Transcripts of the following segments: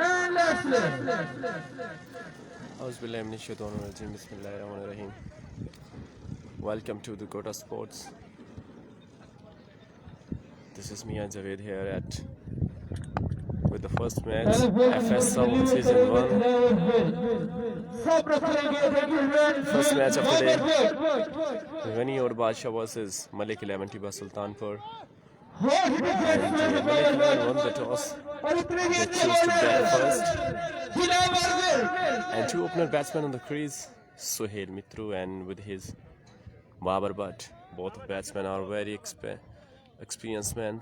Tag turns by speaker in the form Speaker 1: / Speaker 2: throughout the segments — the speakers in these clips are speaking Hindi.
Speaker 1: and let's play.
Speaker 2: Bismillahirrahmanirrahim. Welcome to the Kota Sports. This is me and Javed here with the first match FSL Season 1. First match of the day. Ghani Aur Badshah versus Malik 11 Tiba Sultanpur. And Malik 11 won the toss. They chose to bat first. And two opener batsmen on the crease, Suhail Mitru and with his Babar Butt. Both batsmen are very experienced men.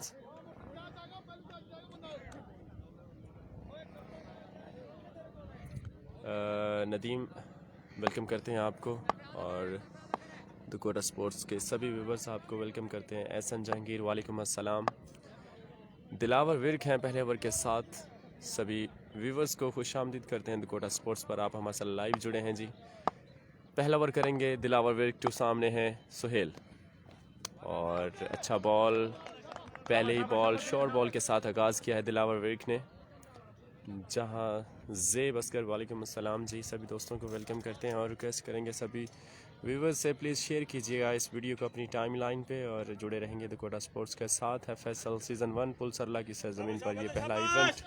Speaker 2: Nadeem welcome करते हैं आपको और द कोटा स्पोर्ट्स के सभी व्यूवर्स आपको वेलकम करते हैं। एहसन जहांगीर वालेकुम अस्सलाम। दिलावर विर्क हैं पहले ओवर के साथ। सभी व्यूवर्स को खुश आमदीद करते हैं द कोटा स्पोर्ट्स पर। आप हमारे साथ लाइव जुड़े हैं जी। पहला ओवर करेंगे दिलावर विर्क टू, सामने है सुहेल और अच्छा बॉल, पहले ही बॉल शॉर्ट बॉल के साथ आगाज़ किया है दिलावर विर्क ने। जहां ज़ेब अस्कर वालेकुम अस्सलाम जी। सभी दोस्तों को वेलकम करते हैं और रिक्वेस्ट करेंगे सभी व्यूवर्स से प्लीज़ शेयर कीजिएगा इस वीडियो को अपनी टाइमलाइन पे और जुड़े रहेंगे द कोटा स्पोर्ट्स के साथ। FSL सीज़न 1 पुल सरला की सरजमीन पर ये पहला इवेंट।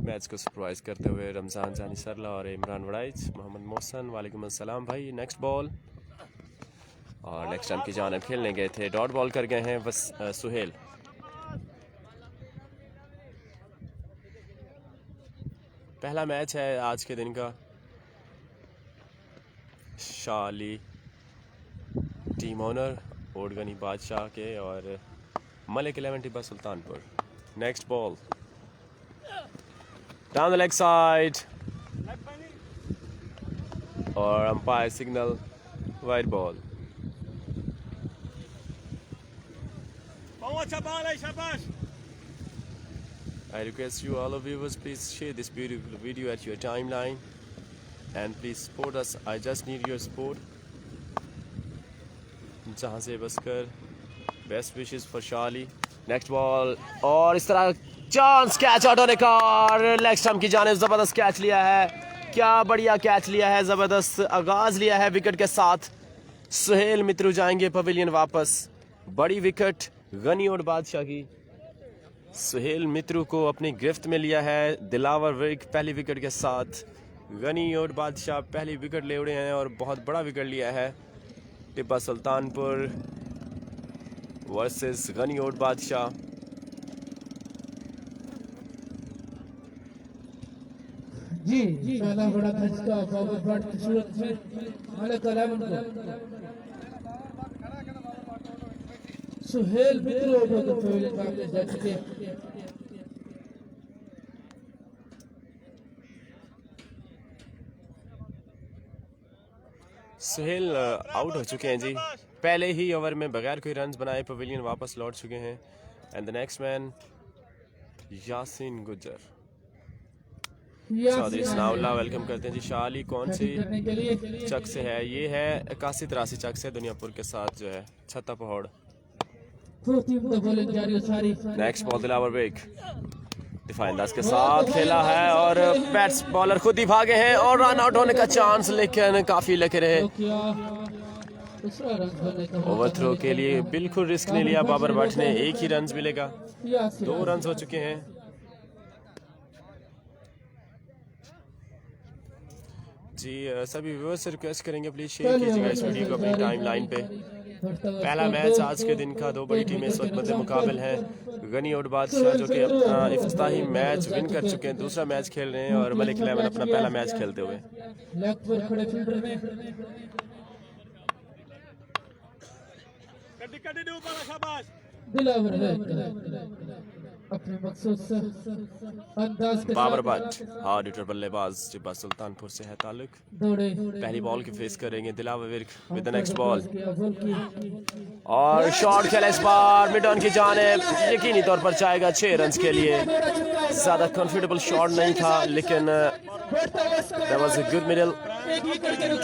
Speaker 2: मैच को सरप्राइज़ करते हुए रमज़ान जानी सरला और इमरान वड़ाइच। मोहम्मद मोहसन वालेकुम अस्सलाम भाई। नेक्स्ट बॉल और नेक्स्ट टाइम की जानब खेलने गए थे, डॉट बॉल कर गए हैं बस सुहेल। पहला मैच है आज के दिन का शाह अली टीम ओनर ओडगनी बादशाह के और Malik 11 Tibba Sultanpur. Next ball down the leg side और umpire signal wide ball. I request you all of viewers, please share this beautiful video at your timeline and please support us. I just need your support. जहाँ से बसकर बेस्ट विशेस फॉर शाली। नेक्स्ट बॉल और इस तरह चांस कैच आउट होने का और लेग स्टंप की जाने ज़बरदस्त कैच लिया है। क्या बढ़िया कैच लिया है, ज़बरदस्त आगाज़ लिया है विकेट के साथ। सुहेल मित्रू जाएंगे पवेलियन वापस। बड़ी विकेट गनी और बादशाह की। सुहेल मित्रू को अपनी गिरफ्त में लिया है दिलावर विर्क पहली विकेट के साथ। गनी और बादशाह पहली विकेट ले उड़े हैं और बहुत बड़ा विकेट लिया है। टिब्बा सुल्तानपुर वर्सेस गनी और बादशाह।
Speaker 1: जी पहला बड़ा धचका बाबर बट की सूरत में मलिक 11 को सुहेल मित्रू को पवेलियन सामने झटके।
Speaker 2: सुहेल आउट हो चुके हैं जी। पहले ही ओवर में बगैर कोई रन्स बनाए पवेलियन वापस लौट चुके हैं। And the next man Yasin Gujjar. Chaudhry Sanaullah welcome करते हैं जी। शाह अली कौन सी चक से है? ये है 81-83 चक से दुनियापुर के साथ जो है छत्ता पहाड़। नेक्स्ट बॉल दिलावर विर्क डिफाइन दास के साथ खेला है और बैट्स बॉलर खुद ही भागे हैं और रन आउट होने का चांस लेकिन काफी लगे रहे। ओवरथ्रो के लिए बिल्कुल रिस्क नहीं लिया बाबर भट्ट ने। एक ही रन मिलेगा, 2 रन हो चुके हैं। जी सभी व्यूअर्स से रिक्वेस्ट करेंगे प्लीज शेयर कीजिएगा इस वीडियो को अपनी टाइमलाइन पे। पहला मैच आज के दिन का, 2 बड़ी टीमें इस वक्त मध्य मुकाबल हैं। गनी और बादशाह जो कि अपना इफ्तिताही मैच विन कर चुके हैं, दूसरा मैच खेल रहे हैं और मलिक 11 अपना पहला मैच खेलते हुए। बाबर भट्ट हार्ड हिटर बल्लेबाज टिब्बा सुल्तानपुर से है ताल्लुक। पहली बॉल की फेस करेंगे Dilawar Virk with the next ball और शॉट खेला इस बार मिड ऑन की जानिब। यकीनी तौर पर चाहेगा 6 रन के लिए। ज्यादा कंफर्टेबल शॉट नहीं था लेकिन there was a good middle,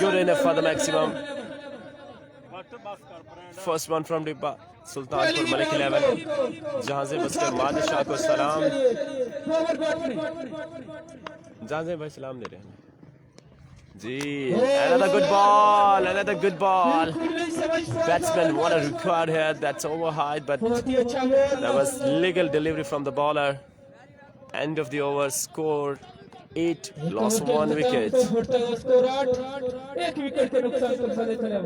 Speaker 2: good enough for the maximum. First one from Tibba Sultanpur Malik 11 जहां से बसकर मादिद शाह को सलाम, जहां से भाई सलाम दे रहे हैं जी। Another good ball, another good ball. Batsman want to record here. That's over high, but that was legal delivery from the bowler. End of the over. Score 8, lost 1 wicket.
Speaker 1: Score 8, 1 wicket के नुकसान पर फले चले।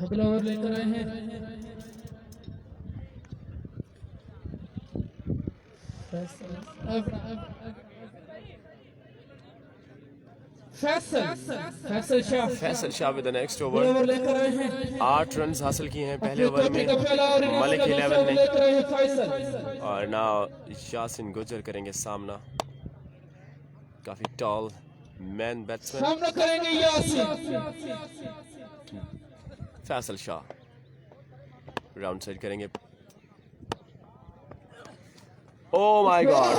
Speaker 1: अगला ओवर लेकर आए हैं Faisal Shah.
Speaker 2: Faisal Shah with the next over.
Speaker 1: Over लेकर आए हैं
Speaker 2: 8 रन हासिल किए हैं पहले ओवर में मलिक 11 ने।
Speaker 1: लेकर आए हैं फैसल।
Speaker 2: और नाउ यासिन गुजर करेंगे सामना। काफी टॉल मैन बैट्समैन
Speaker 1: सामना करेंगे यासिन।
Speaker 2: फैसल शाह राउंड साइड करेंगे। ओ माय गॉड,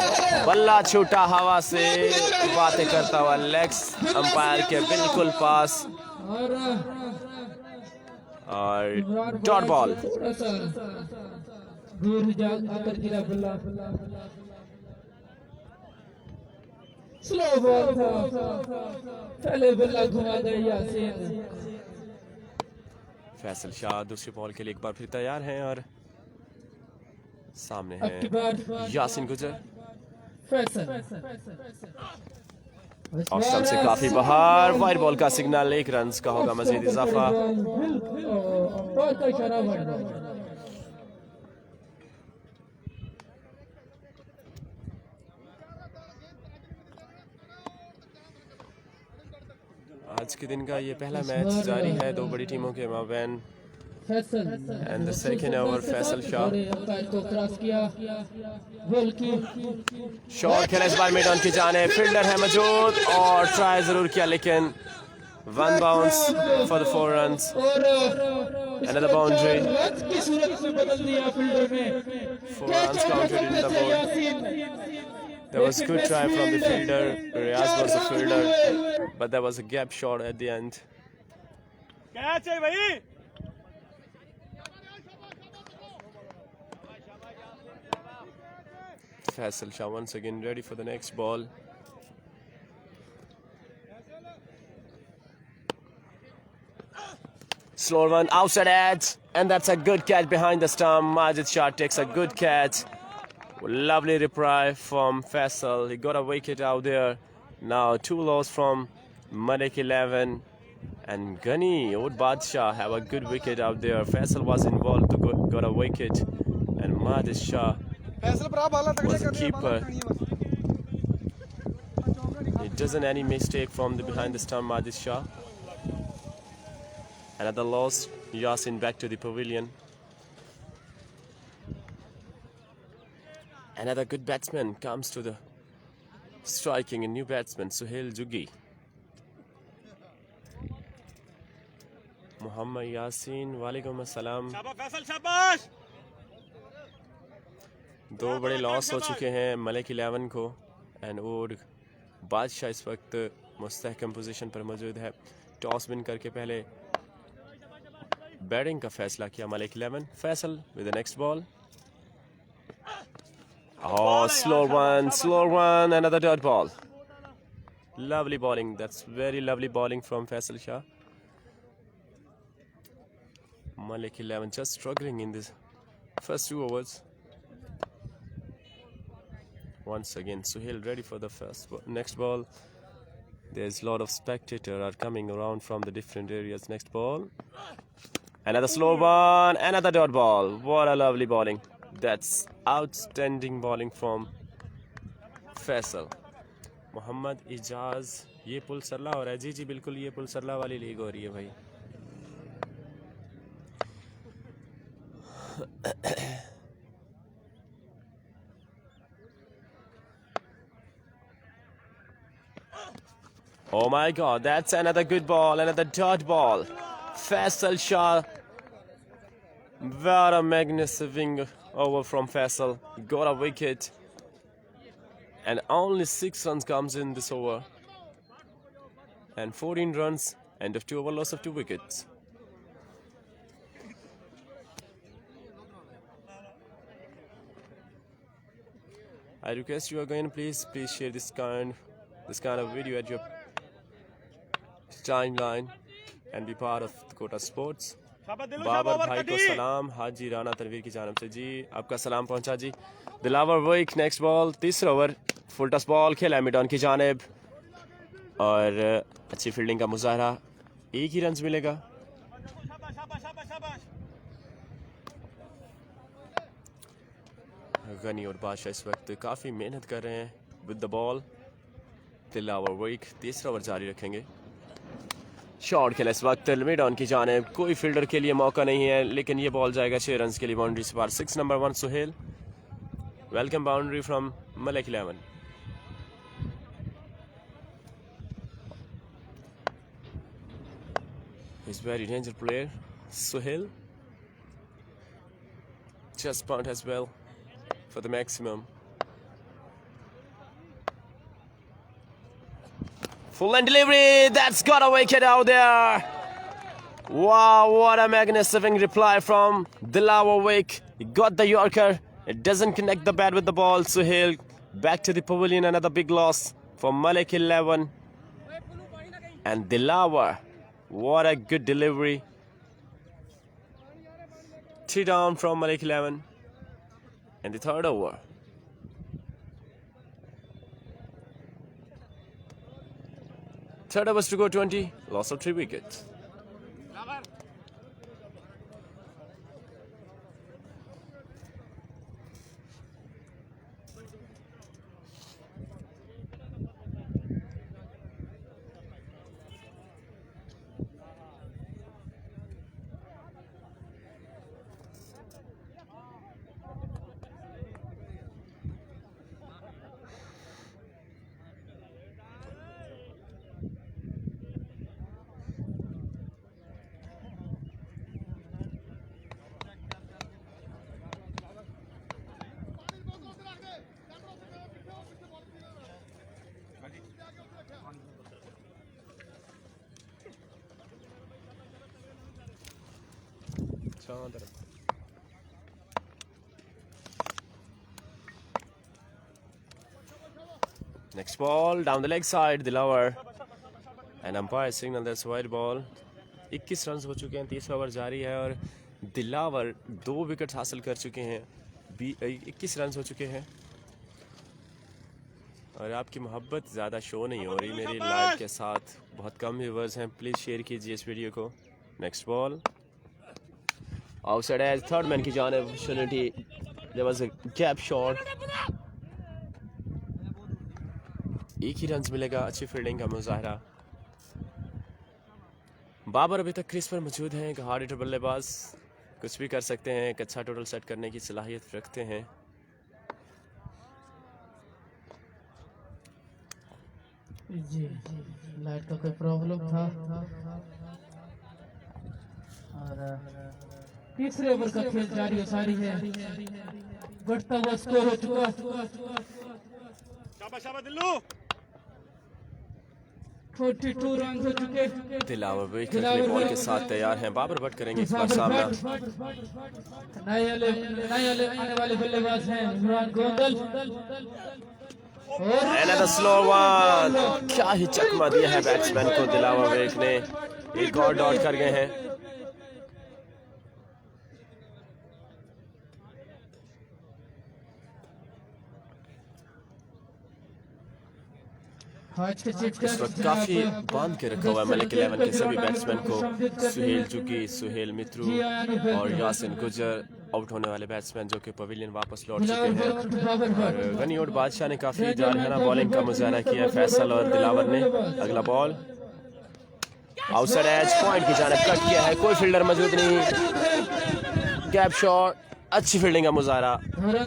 Speaker 2: बल्ला छूटा हवा से, बातें करता हुआ लेग्स अंपायर के बिल्कुल पास और डॉट बॉल।
Speaker 1: थोड़ा सा दूर जा आकर गिरा बल्ला। स्लो बॉल था, पहले बल्ला घुमा गए यासिन।
Speaker 2: फैसल शाह दूसरी बॉल के लिए एक बार फिर तैयार हैं और सामने
Speaker 1: अब की
Speaker 2: है
Speaker 1: बार
Speaker 2: यासिन गुजर।
Speaker 1: फैसल
Speaker 2: ऑफ स्टंप से काफी बाहर, वाइड बॉल का सिग्नल, 1 रन का होगा मजीद इजाफा।
Speaker 1: बॉल का इशारा वाइड बॉल।
Speaker 2: आज के दिन का ये पहला मैच जारी है दो बड़ी टीमों के माबैन। And the second over, Faisal Shah
Speaker 1: को क्रॉस किया, गोल की
Speaker 2: शॉट खेला इस बार मिड ऑन की जाने, फील्डर है मौजूद और ट्राई जरूर किया लेकिन 1 bounce for the 4 runs. Another boundary.
Speaker 1: की सूरत में बदल दिया फील्डर ने।
Speaker 2: 4 runs counted in the board. There was good try from the fielder. Riaz was the fielder, but there was a gap shot at the end.
Speaker 3: Catch है भाई।
Speaker 2: Faisal Shah once again ready for the next ball. Slow one, outside edge, and that's a good catch behind the stump. Majid Shah takes a good catch. Lovely reply from Faisal. He got a wicket out there. Now 2 loss from Malik 11 and Ghani Oud Badshah have a good wicket out there. Faisal was involved to got a wicket, and Majid Shah was a keeper. He doesn't any mistake from the behind the stump. Majid Shah. Another loss. Yasin back to the pavilion. Another good batsman comes to the striking. A new batsman, Suhail Juggi. Muhammad Yasin, वालेकुम अस्सलाम।
Speaker 3: फैसल शाबाश।
Speaker 2: 2 बड़े लॉस हो चुके हैं मलिक 11 को एंड और बादशाह इस वक्त मुस्तहकम पोजीशन पर मौजूद है। टॉस विन करके पहले बैटिंग का फैसला किया Malik 11। Faisal with the next ball. Oh, slow one, another dot ball. Lovely bowling, that's very lovely bowling from Faisal Shah. Malik 11 just struggling in this first 2 overs. Once again, Suhail ready for the next ball. There's a lot of spectators are coming around from the different areas. Next ball. Another slow one, another dot ball. What a lovely bowling. That's outstanding bowling from Faisal. Mohammad Ijaz, ये पुल सरला हो रहा है। जी जी बिल्कुल, ये पुल सरला वाली लीग हो रही है भाई। Oh my God, that's another good ball, another dot ball. Faisal Shah, what a magnificent over from Faisal. He got a wicket, and only 6 runs comes in this over. and 14 runs, end of 2 over, loss of 2 wickets. I request you again, please share this kind of video at your timeline and be part of Dakota Sports.
Speaker 3: शाबाश दिलू
Speaker 2: बाबर
Speaker 3: शाबाश
Speaker 2: भाई को
Speaker 3: कटी
Speaker 2: सलाम, हाजी राना तनवीर की जानब से जी आपका सलाम पहुंचा जी। दिलावर विक, नेक्स्ट बॉल, तीसरा ओवर, फुल टॉस बॉल खेला मिडॉन की जानिब और अच्छी फील्डिंग का मुजाहरा, एक ही रन मिलेगा।
Speaker 3: शाबाश शाबाश शाबाश शाबाश
Speaker 2: गनी और बादशाह इस वक्त काफ़ी मेहनत कर रहे हैं with the ball. Dilawar Virk तीसरा ओवर जारी रखेंगे। शॉट खेला इस वक्त मिड ऑन की जानिब, कोई फील्डर के लिए मौका नहीं है, लेकिन ये बॉल जाएगा 6 रन के लिए बाउंड्री से बाहर। 6 number 1 Suhail, welcome boundary from Malik 11। He's very dangerous player, Suhail. Just punt as well for the maximum. Full end delivery, that's got a wicket out there. Wow, what a magnificent reply from Dilaver Wick. He got the Yorker. It doesn't connect the bat with the ball. Suhail back to the pavilion, another big loss for Malik 11. And Dilaver, what a good delivery. 3 down from Malik 11 in the third over. Third overs to go 20, loss of 3 wickets. Next ball down the leg side, Dilaver, and umpire signal that's white ball. 21 run हो चुके हैं, तीसरा ओवर जारी है और दिलावर 2 विकेट हासिल कर चुके हैं। 21 रन हो चुके हैं और आपकी मोहब्बत ज़्यादा शो नहीं हो रही मेरी लाइव के साथ, बहुत कम व्यूवर्स हैं, प्लीज़ शेयर कीजिए इस वीडियो को। Next ball outside edge, third man की जानिब, opportunity, there was a gap shot, एक ही रन मिलेगा, अच्छी फील्डिंग का मुजाहरा। बाबर अभी तक क्रीज पर मौजूद हैं, एक हार्ड हिटर बल्लेबाज, कुछ भी कर सकते हैं, एक अच्छा टोटल सेट करने की सलाहियत रखते हैं।
Speaker 1: जी लाइट का कोई प्रॉब्लम था और तीसरे ओवर का खेल जारी हो सारी है, बढ़ता हुआ स्कोर हो चुका।
Speaker 3: शाबाश शाबाश दिल्लू
Speaker 1: 42 रन हो चुके।
Speaker 2: दिलावर विकेट अगले बॉल के साथ तैयार हैं, बाबर भट्ट करेंगे इस बार सामना।
Speaker 1: नए आने वाले बल्लेबाज हैं Imran Gondal.
Speaker 2: Another slow one, क्या ही चकमा दिया है बैट्समैन को दिलावर विक ने, एक और डॉट कर गए हैं। इस वक्त काफी बांध के रखा हुआ है मलिक 11 के सभी बैट्समैन को। सुहेल चुकी, सुहेल मित्रू और यासिन गुजर आउट होने वाले बैट्समैन जो कि पवेलियन वापस लौट चुके हैं। और गनी और बादशाह ने काफी जारहाना बॉलिंग का मुजाहरा किया, फैसल और दिलावर ने। अगला बॉल आउटसाइड एज, पॉइंट की जानिब कट किया है, कोई फील्डर मौजूद नहीं, गैप शॉट, अच्छी फील्डिंग का मुजाहरा,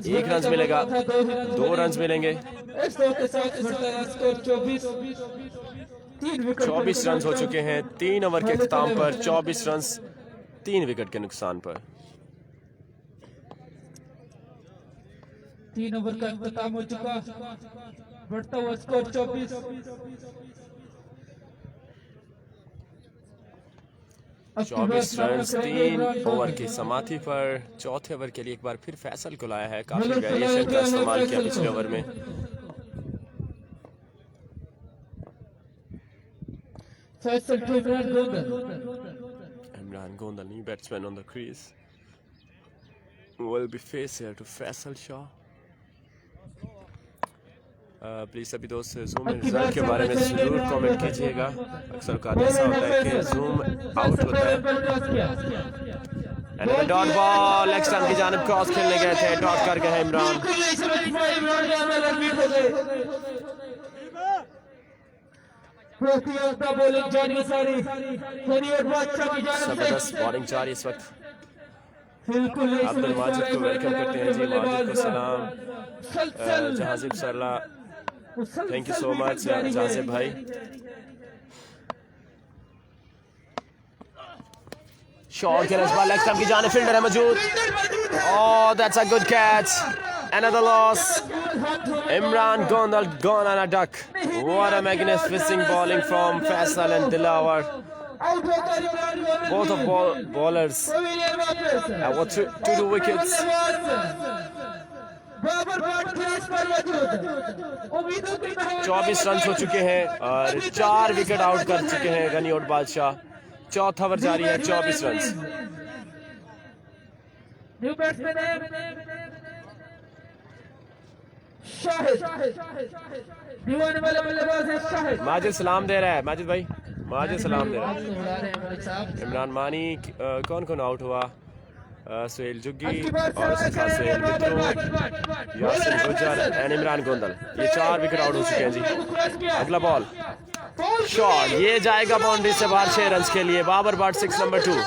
Speaker 2: 1 रन मिलेगा, 2 रन मिलेंगे। 24 रन हो चुके हैं 3 ओवर के अख्ताम पर, 24 रन 3 विकेट के नुकसान पर।
Speaker 1: 3 ओवर का अख्ताम हो चुका, बढ़ता हुआ स्कोर 24।
Speaker 2: 24 रन 3 ओवर की समाप्ति पर चौथे ओवर के लिए एक बार फिर फैसल को लाया है। काफी वेरिएशन का इस्तेमाल किया पिछले ओवर में। Imran Gondal, new batsman on the crease, will be faced here to Faisal Shah. Please सभी दोस्त जूम रिजल्ट के बारे में जरूर कमेंट कीजिएगा। अक्सर का ऐसा होता है कि जूम आउट होता है। And dot ball leg stump की जानिब क्रॉस खेलने गए थे, डॉट कर गए इमरान। जबरदस्त बॉलिंग जारी इस वक्त। अब्दुल माजिद को वेलकम करते हैं जी, माजिद को सलाम। जहाजिब सरला, थैंक यू सो मच जासिब भाई। शॉट के बॉल लेग स्टंप की जानिब, फील्डर है मौजूद। Oh that's a good catch, another loss. Imran Gondal gone on a duck. What a magnificent bowling from Faisal and Dilawar. Both of bowlers what two wickets. 24 run हो चुके हैं और 4 विकेट आउट कर चुके हैं गनी और बादशाह। चौथा ओवर जारी है, 24 रन। माजिद सलाम दे रहा है, माजिद भाई माजिद सलाम दे रहा है। इमरान मानी, कौन कौन आउट हुआ? सुहेल जुग्गी और उसके साथ सुहेल मित्रों, यासिर गुजर एंड इमरान गोंदल, ये 4 विकेट आउट हो चुके हैं जी। अगला बॉल शॉट, ये जाएगा बाउंड्री से बाहर 6 रन के लिए। बाबर बाट 6 नंबर 2।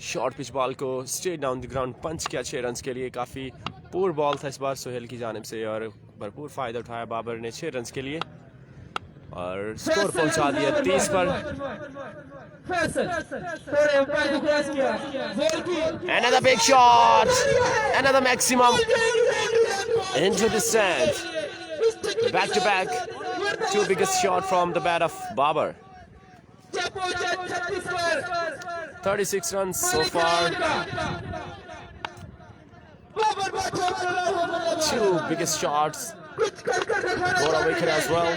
Speaker 2: शॉर्ट पिच बॉल को स्ट्रेट डाउन द ग्राउंड पंच किया 6 रन के लिए। काफी पूर बॉल था इस बार सुहेल की जानिब से और भरपूर फायदा उठाया बाबर ने 6 रन के लिए और स्कोर पहुंचा दिया 30 पर। Another big shot, another maximum into the sand. Back to back, 2 biggest shot from the bat of Babar. 36 runs so far. 2 biggest shots. For a wicket as well.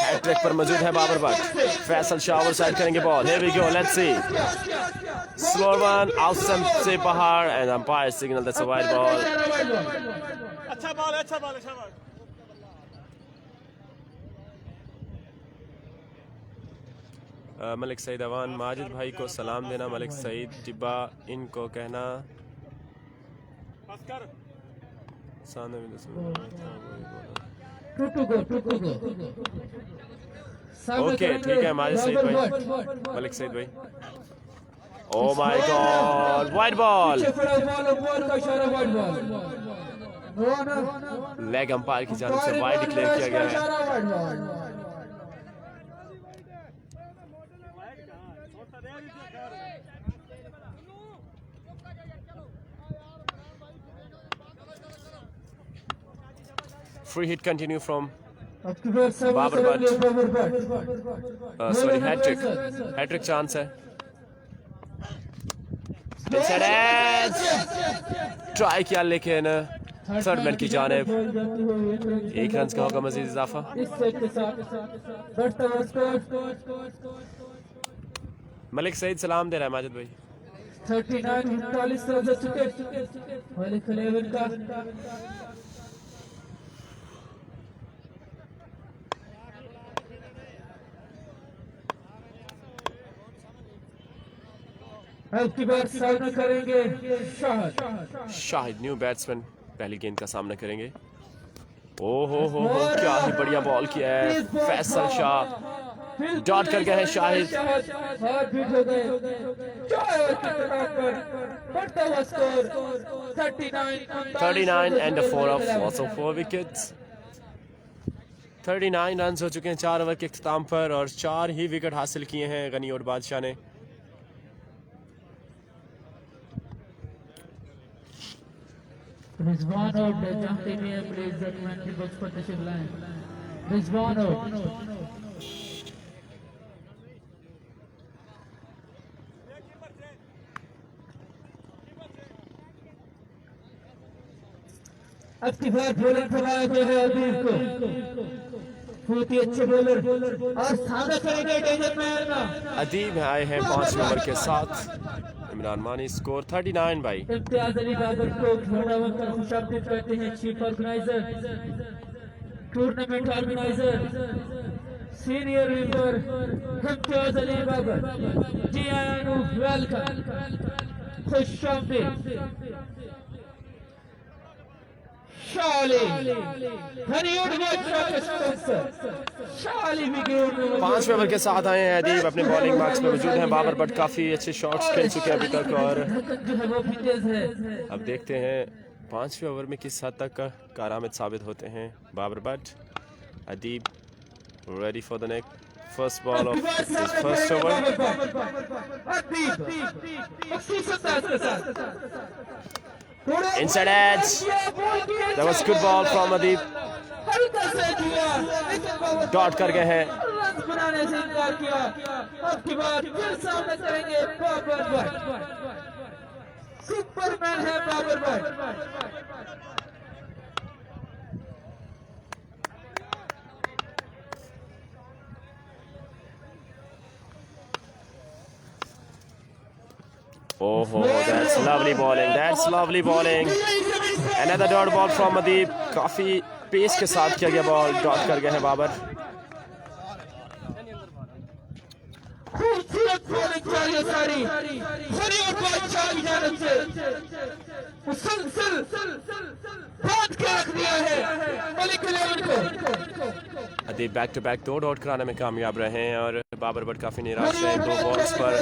Speaker 2: Hattrick पर मौजूद है बाबर बट। फैसल शाह ओवर साइड करेंगे ball. Here we go, let's see. Slow one, out से बाहर and umpire signal that's a wide ball.
Speaker 3: अच्छा बॉल, अच्छा बॉल, अच्छा बॉल।
Speaker 2: मलिक सईद अवान, माजिद भाई को सलाम देना। मलिक सईद टिब्बा, इनको कहना ओके ठीक है माजिद सईद भाई, मलिक सईद भाई। Oh my God, wide ball. Leg umpire की जानिब से वाइड डिक्लेयर किया गया है। Free hit continue from Babar Butt. Sorry, hat-trick chance है। Inside edge, try किया लेकिन थर्ड मैन की जानिब 1 रन का होगा मजीद इजाफा। मलिक सईद सलाम दे रहा है माजिद भाई।
Speaker 1: 39 रन हो चुके मलिक 11 का। करेंगे शाहिद, न्यू बैट्समैन पहली गेंद का सामना करेंगे। ओ हो क्या ही बढ़िया बॉल किया है फैसल शाह। डॉट कर गए हैं Shahid. 39 and a 4 of also 4 wickets। 39 run हो चुके हैं 4 ओवर के इख्तिताम पर और 4 ही विकेट हासिल किए हैं गनी और बादशाह ने।
Speaker 4: Rizwan out, jumping here, please, the 20 box partition line. Rizwan out. अब की बार बॉलर करवाया गया है अदीब को, बहुत ही अच्छे बॉलर और सामना करेंगे डेंजर मैन।
Speaker 1: अदीब आए हैं 5 ओवर के साथ। इमरान मानी स्कोर 39 बाई।
Speaker 4: इम्तियाज अली बाबर को घोड़ा बनकर खुशामदीद कहते हैं, chief organizer, tournament organizer, senior member Imtiaz Ali Babar ji आया नु वेलकम, खुशामदीद। शाली हरियाण में शाली भी गेम में
Speaker 1: 5 ओवर के साथ आए हैं अदीब, अपने बॉलिंग बॉक्स में मौजूद हैं। बाबर बट काफ़ी अच्छे शॉट्स खेल चुके हैं अभी तक और
Speaker 4: जो है वो भी तेज है।
Speaker 1: अब देखते हैं 5वें ओवर में किस हद तक कारआमद साबित होते हैं Babar Butt. Adeeb ready for the next first ball of his first over. Inside edge. That was good ball from Adeeb. Dot कर गए हैं।
Speaker 4: बनाने से इनकार किया, अब की बार फिर सामने करेंगे बाबर बट, सुपरमैन है Babar Butt.
Speaker 1: Oh, that's lovely bowling. That's lovely bowling. Another dot ball from Adeeb. काफी पेस के साथ किया गया बॉल, डॉट कर गए हैं बाबर।
Speaker 4: खूबसूरत बॉलिंग चाहिए सारी हरियाणा बादशाह की जानिब से, मुसलसल बांध के रख दिया है मलिक 11 को।
Speaker 1: अदीब बैक टू बैक 2 डॉट कराने में कामयाब रहे हैं और बाबर बट काफी निराश रहे 2 बॉल्स पर।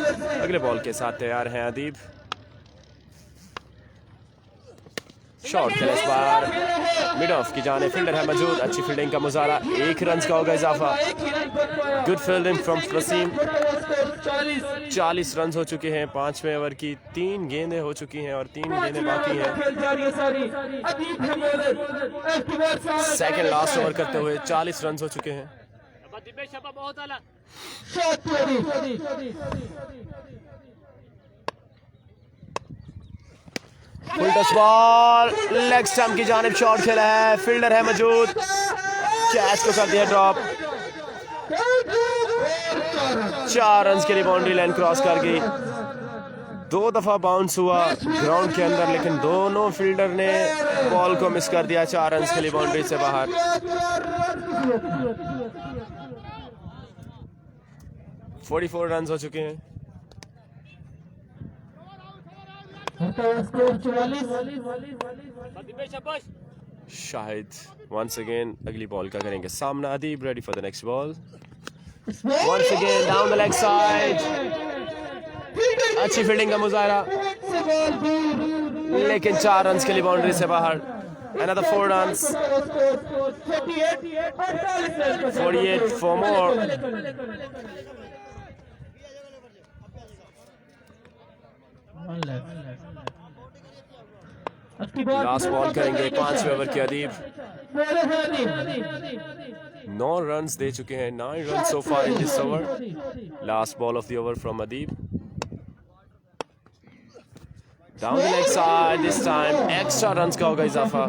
Speaker 1: अगले बॉल के साथ तैयार हैं अदीब। शॉट खेला इस बार मिड ऑफ की जाने, फील्डर है मौजूद, अच्छी फील्डिंग का मुजाहरा, 1 रन का होगा इजाफा। Good fielding from Wasim. 40 run हो चुके हैं 5वें ओवर की, 3 गेंदें हो चुकी हैं और 3 गेंदें बाकी हैं। सेकंड लास्ट ओवर करते हुए 40 रन हो चुके हैं। Full touch ball, leg stump की जानिब शॉट खेला है, फील्डर है मौजूद, कैच को कर दिया ड्रॉप। 4 रन के लिए बाउंड्री लाइन क्रॉस कर गई। 2 दफा बाउंस हुआ ग्राउंड के अंदर, लेकिन दोनों फील्डर ने बॉल को मिस कर दिया। 4 रन के लिए बाउंड्री से बाहर। 44 रन हो चुके हैं। शाहिद वंस अगेन अगली बॉल का करेंगे सामना। Adeeb ready for the next ball. Once again down the leg side, अच्छी फील्डिंग का मुजाहरा, लेकिन 4 रन के लिए बाउंड्री से बाहर। Another 4 runs. 48 for more. Last ball करेंगे 5वें ओवर के अदीब। 9 रन्स दे चुके हैं, 9 run so far in this over. Last ball of the over from Adeeb. Down the leg side, this time extra runs का होगा इजाफा।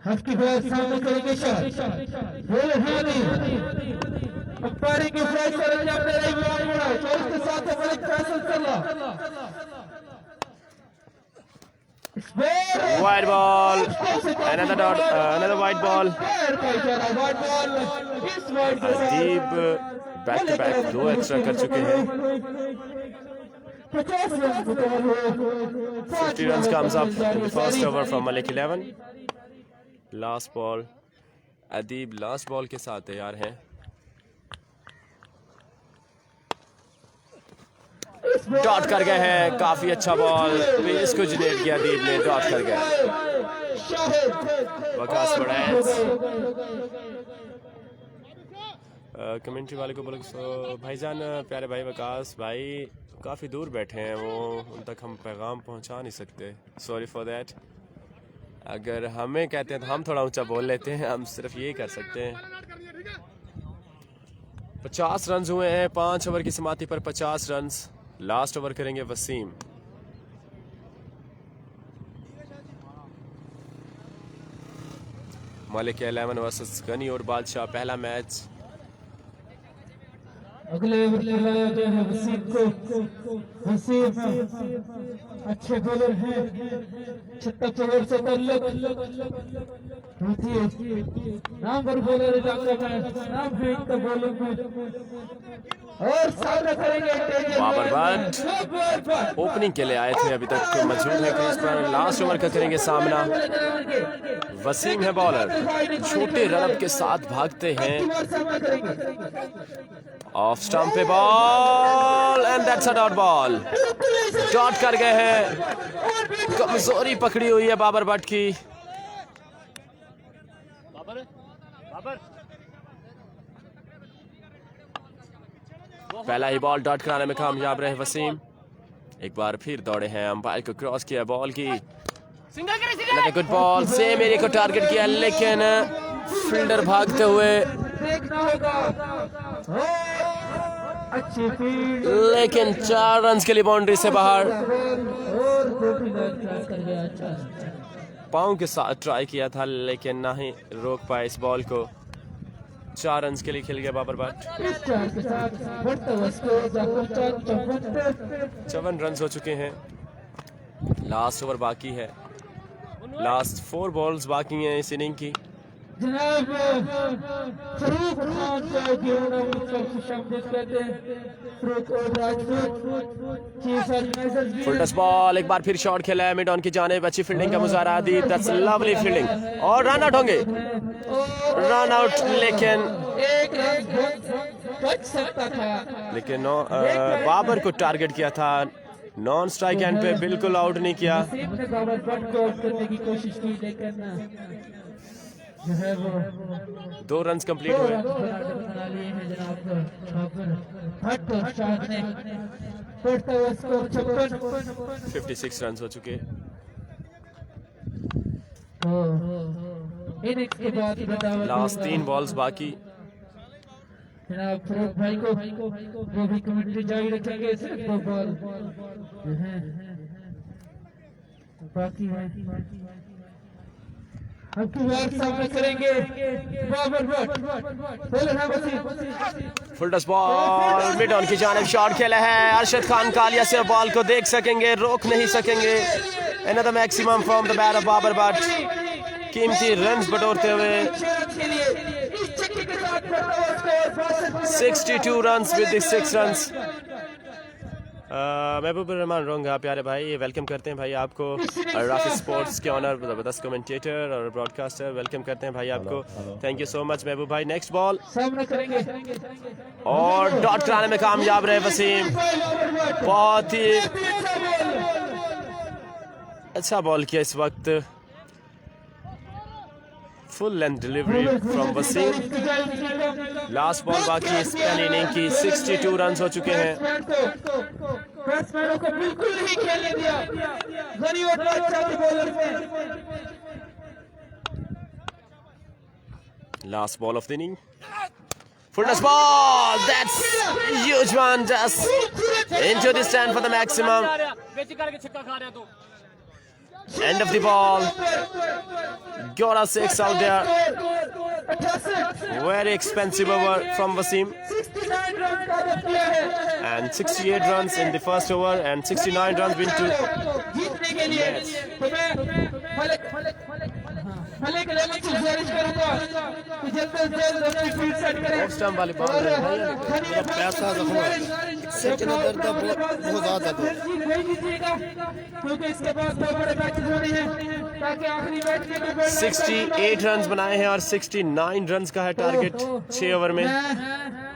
Speaker 4: हफ्ते बाद सामने करेंगे शॉट, बोले हादी अंपायरिंग की फ्लाइट पर अंजाम दे रही है। 24 के साथ मलिक फैसल चला,
Speaker 1: Wide ball, another dot, another wide ball. Adeeb back to back 2 extra कर चुके हैं। 50 runs comes up in the first over from Malik 11. Last ball, Adeeb last ball के साथ तैयार हैं।
Speaker 4: इस
Speaker 1: डॉट कर गए हैं, काफी अच्छा बॉल पेस को जनरेट किया दीप ने, डॉट कर गए। वकास कमेंट्री वाले को बोलो भाईजान, प्यारे भाई वकास भाई काफ़ी दूर बैठे हैं, वो उन तक हम पैगाम पहुंचा नहीं सकते, सॉरी फॉर दैट। अगर हमें कहते हैं तो हम थोड़ा ऊंचा बोल लेते हैं, हम सिर्फ यही कर सकते हैं। 50 रन हुए हैं 5 ओवर की समाप्ति पर, 50 रन। लास्ट ओवर करेंगे वसीम। मलिक 11 वर्सेस गनी और बादशाह, पहला मैच।
Speaker 4: अगले ओवर ले लाया गया है वसीम को। वसीम अच्छे बॉलर हैं, 36 ओवर से तल्लुक होती है। नामवर बॉलर इलाका में नाम है इनका बॉलिंग में। और सामने करेंगे
Speaker 1: बाबर भट्ट ओपनिंग के लिए आए थे, अभी तक मौजूद है क्रीज पर। लास्ट ओवर का करेंगे सामना। वसीम है बॉलर, छोटे रनअप के साथ भागते हैं। ऑफ स्टंप पे ball and that's a dot ball, dot कर गए हैं। कमजोरी पकड़ी हुई है बाबर भट्ट की। पहला ही बॉल डॉट कराने में कामयाब रहे वसीम। एक बार फिर दौड़े हैं, अंपायर को क्रॉस किया बॉल की। गुड बॉल, सेम एरिया को टारगेट किया, लेकिन फील्डर भागते हुए, लेकिन 4 रन के लिए बाउंड्री से बाहर। पाँव के साथ ट्राई किया था लेकिन ना ही रोक पाए इस बॉल को। 4 रन के लिए खेल गया बाबर भट्ट। 54 रन हो चुके हैं, लास्ट ओवर बाकी है, लास्ट 4 बॉल्स बाकी हैं इस इनिंग की।
Speaker 4: जनाब फरूक खान को कहते हैं, फरूक और Rajput chief adviser.
Speaker 1: Full touch ball, एक बार फिर शॉट खेला है मिड ऑन की जानिब, अच्छी फील्डिंग का मुजाहरा दी, दैट्स लवली फील्डिंग और रन आउट होंगे, रन आउट, लेकिन
Speaker 4: एक रन बच सकता था,
Speaker 1: लेकिन बाबर को टारगेट किया था, नॉन स्ट्राइक एंड पे बिल्कुल आउट नहीं किया।
Speaker 4: बाबर भट्ट को आउट करने की कोशिश की लेकिन जो है वो
Speaker 1: 2 रन कंप्लीट हुए। 56 रन हो चुके। लास्ट 3 बॉल्स बाकी।
Speaker 4: जनाब फरूक भाई को वो भी कमेंट्री जारी रखेंगे, सिर्फ 2 बॉल जो है बाकी है। अब की बार सामने करेंगे Babar Bhatt.
Speaker 1: Full touch ball mid on की जानिब, शॉट खेला है अरशद खान कालिया से, बॉल को देख सकेंगे, रोक नहीं सकेंगे। Another maximum from the bat of Babar Bhatt, कीमती रन्स बटोरते हुए 62 रन्स विद 6 रन्स। महबूब रहमान रोंगा, प्यारे भाई वेलकम करते हैं भाई आपको, राफी स्पोर्ट्स के ऑनर, ज़बरदस्त कमेंटेटर और ब्रॉडकास्टर, वेलकम करते हैं भाई आपको, थैंक यू सो मच महबूब भाई। नेक्स्ट बॉल और डॉट कराने में कामयाब रहे वसीम, बहुत ही अच्छा बॉल किया इस वक्त, full length delivery from Wasim. Last ball बाकी इस पहली इनिंग की, 62 रन हो चुके हैं।
Speaker 4: बैट्समैनों को बिल्कुल नहीं खेलने दिया गनी और बादशाह के बॉलर में।
Speaker 1: Last ball of the inning, full toss ball, that's huge one, just into the stand for the maximum. End of the ball, got a 6 out there. Very expensive over from Wasim.
Speaker 4: 69 runs
Speaker 1: And 68 runs in the first over and 69 runs win to
Speaker 4: जीतने के लिए मलिक लेमन से गुजारिश करूंगा कि जल्द से जल्द अपनी फील्ड सेट करें।
Speaker 1: ऑफ स्टंप वाली बॉल है
Speaker 3: मेरा पैसा जख्म है, इससे कितना दर्द है, बहुत ज़्यादा दर्द है।
Speaker 4: क्योंकि इसके पास 2 बड़े मैचेस होने हैं ताकि आखिरी मैच में
Speaker 1: 68 रन बनाए हैं और 69 रन का है टारगेट 6 ओवर में,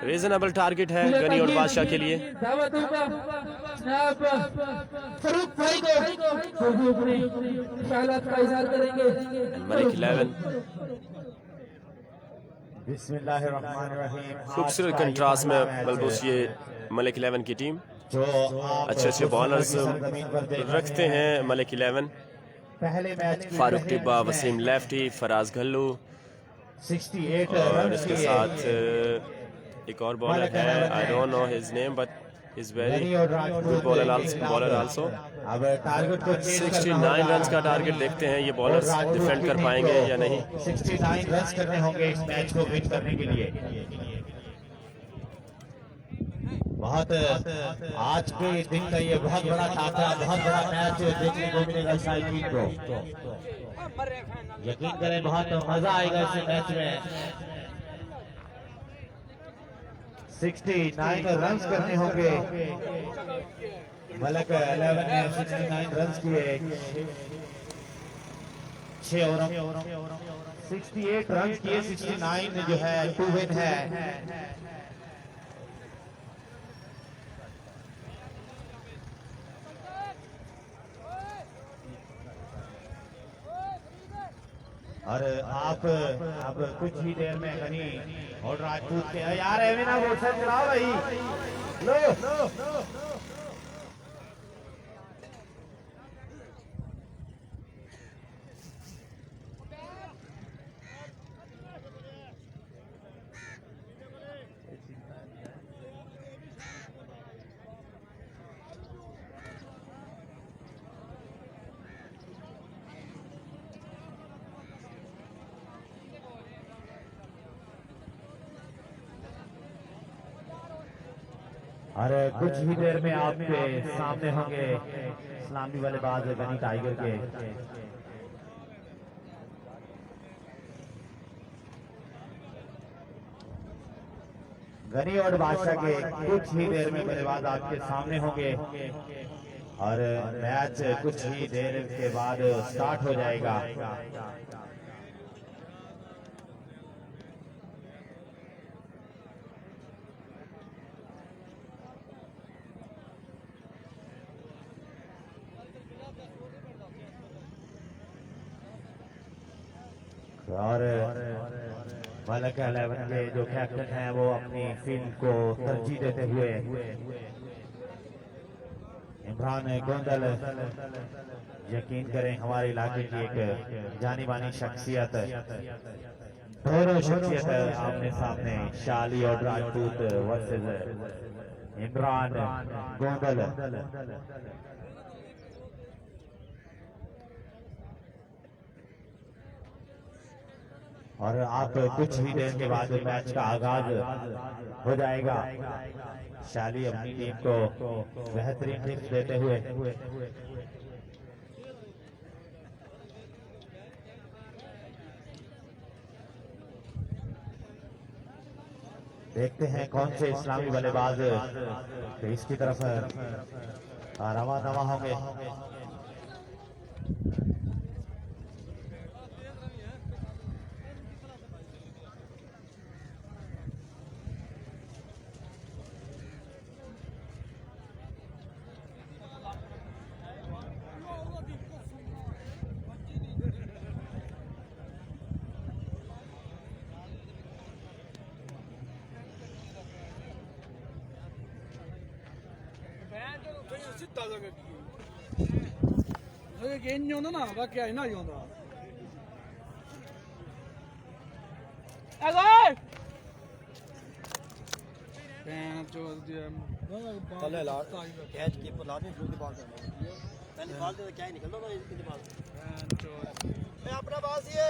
Speaker 1: रीजनेबल टारगेट है गनी और बादशाह के लिए।
Speaker 4: दावा दूंगा आप फरूक भाई को वो भी अपने ख्यालात का इजहार करेंगे।
Speaker 1: मलिक 11
Speaker 3: बिस्मिल्लाहिर्रहमानिर्रहीम।
Speaker 1: खूबसूरत कंट्रास्ट में बलबूस ये मलिक 11 की टीम
Speaker 3: जो आप
Speaker 1: अच्छे अच्छे बॉलर्स
Speaker 3: सरजमीन पर देख रहे
Speaker 1: रखते हैं मलिक 11।
Speaker 3: पहले मैच की
Speaker 1: फारूक
Speaker 3: पहले
Speaker 1: टिब्बा,
Speaker 3: इनिंग्स में
Speaker 1: वसीम लेफ्टी, फराज घल्लू
Speaker 3: 68
Speaker 1: और
Speaker 3: रन
Speaker 1: इसके
Speaker 3: किए।
Speaker 1: साथ एक और बॉलर है, I don't know his name but is very
Speaker 3: Ghani और राजपूत
Speaker 1: गुड बॉलर
Speaker 3: के
Speaker 1: बॉलर
Speaker 3: खिलाफ
Speaker 1: आल्सो।
Speaker 3: अब टारगेट को चेंज
Speaker 1: 69 रन का टारगेट देखते हैं ये बॉलर्स डिफेंड कर पाएंगे या नहीं।
Speaker 3: 69 रन करने होंगे इस मैच को विन करने के लिए। बहुत आज के दिन का ये बहुत बड़ा खाका, बहुत बड़ा मैच देखने को मिलेगा शायकीन को। यकीन करें बहुत मजा आएगा इस मैच में। 69 रन करने होंगे। मलक 11 ने 69 रन किए 6 ओवरों 68 रन किए। 69 जो है 2 विन है। और आप अब कुछ ही देर में गनी और राजपूत के यार एवे ना मोटर चलाओ भाई लो। और कुछ ही देर में आपके सामने होंगे इस्लामी बल्लेबाज गनी टाइगर के। गनी और बादशाह के कुछ ही देर में बल्लेबाज आपके सामने होंगे और मैच कुछ ही देर के बाद स्टार्ट हो जाएगा। और मलक 11 के जो कैप्टन हैं वो अपनी फील्ड को तरजीह देते हुए इमरान गोंदल, यकीन करें हमारे इलाके की एक जानी मानी शख्सियत, दोनों शख्सियत आमने सामने, शाली और राजपूत वर्सेस इमरान गोंदल। और आप कुछ ही देर के बाद मैच का आगाज हो जाएगा। शाली अपनी टीम को बेहतरीन टिप्स देते हुए देखते हैं कौन से इस्लामी बल्लेबाज इसकी तरफ रवा दवा होंगे।
Speaker 5: गेंद नहीं होता ना बाकी आई ना ही होता अगर जो
Speaker 3: तले ला कैच की पर लाने जो की बात है पहले बाल दे क्या ही निकलता था इसके पास मैं अपना पास ये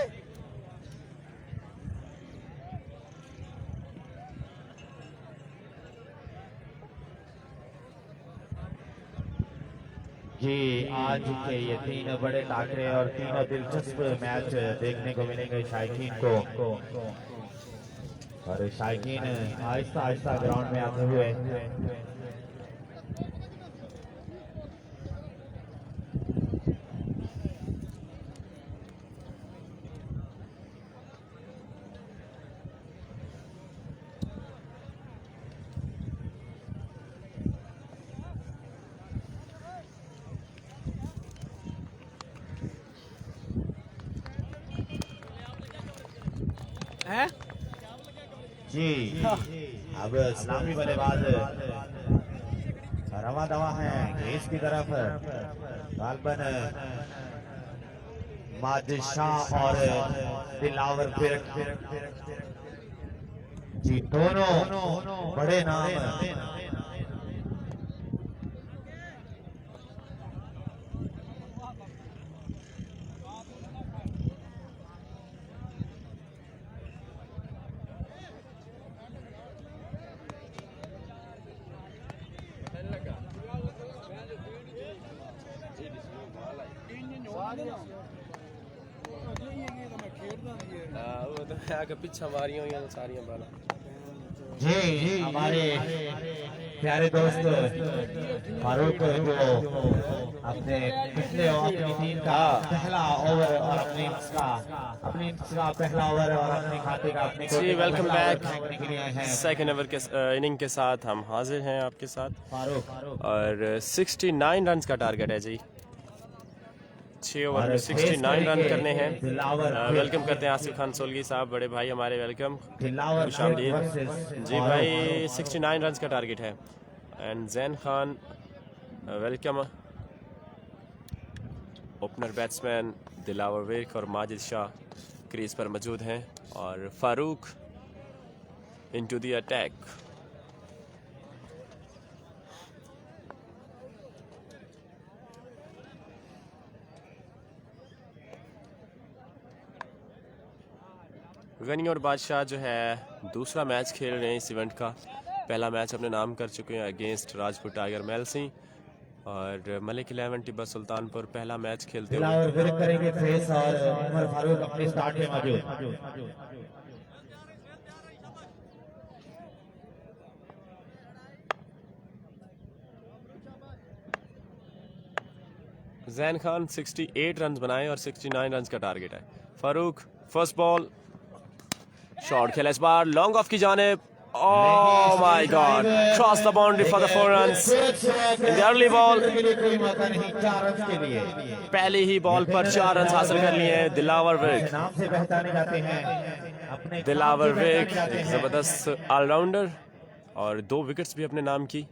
Speaker 3: जी आज के ये तीन बड़े टाकरे और तीनों दिलचस्प मैच देखने को मिलेंगे शायकीन को। और शायकीन आहिस्ता आहिस्ता ग्राउंड में आते हुए
Speaker 5: हैं?
Speaker 3: जी अब इस्लामी बल्लेबाज रवा दवा है क्रीज की तरफ। गालबन माजिद शाह और दिलावर विर्क जी दोनों बड़े नाम।
Speaker 2: वो तो आगे पीछे हमारी हुई सारी बाला।
Speaker 3: जी हमारे प्यारे दोस्त फारूक जो अपने पिछले अपनी टीम का पहला ओवर और अपनी इनिंग्स का पहला ओवर और अपने खाते का अपने
Speaker 2: जी वेलकम बैक।
Speaker 3: के लिए हैं
Speaker 2: सेकंड ओवर के इनिंग के साथ हम हाजिर हैं आपके साथ
Speaker 3: फारूक।
Speaker 2: और 69 रन का टारगेट है जी। 6 ओवर में 69 रन करने हैं। वेलकम करते हैं आसिफ खान सोलगी साहब, बड़े भाई हमारे, वेलकम, खुश आमदीद जी भाई। 69 रन का टारगेट है। And Zain Khan welcome. Opener batsman Dilawar Virk और माजिद शाह क्रीज पर मौजूद हैं और Farooq into the attack. Ghani और बादशाह जो है दूसरा मैच खेल रहे हैं इस इवेंट का। पहला मैच अपने नाम कर चुके हैं अगेंस्ट राजपूत टाइगर मेल सिंह, और मलिक 11 टिब्बा सुल्तानपुर पहला मैच खेलते हुए
Speaker 3: करेंगे फेस और उमर फारूक अपने स्टार्ट में मौजूद।
Speaker 2: जैन खान 68 रन बनाए और 69 रन का टारगेट है। फारूक फर्स्ट बॉल शॉट खेला इस बार लॉन्ग ऑफ की जानिब। Oh my God! Cross the boundary for the 4 runs in the early ball. पहली ही बॉल पर 4 रन हासिल कर लिए हैं दिलावर विर्क।
Speaker 3: नाम से पहचाने जाते हैं
Speaker 2: दिलावर विर्क एक जबरदस्त ऑलराउंडर और 2 विकेट्स भी अपने नाम की।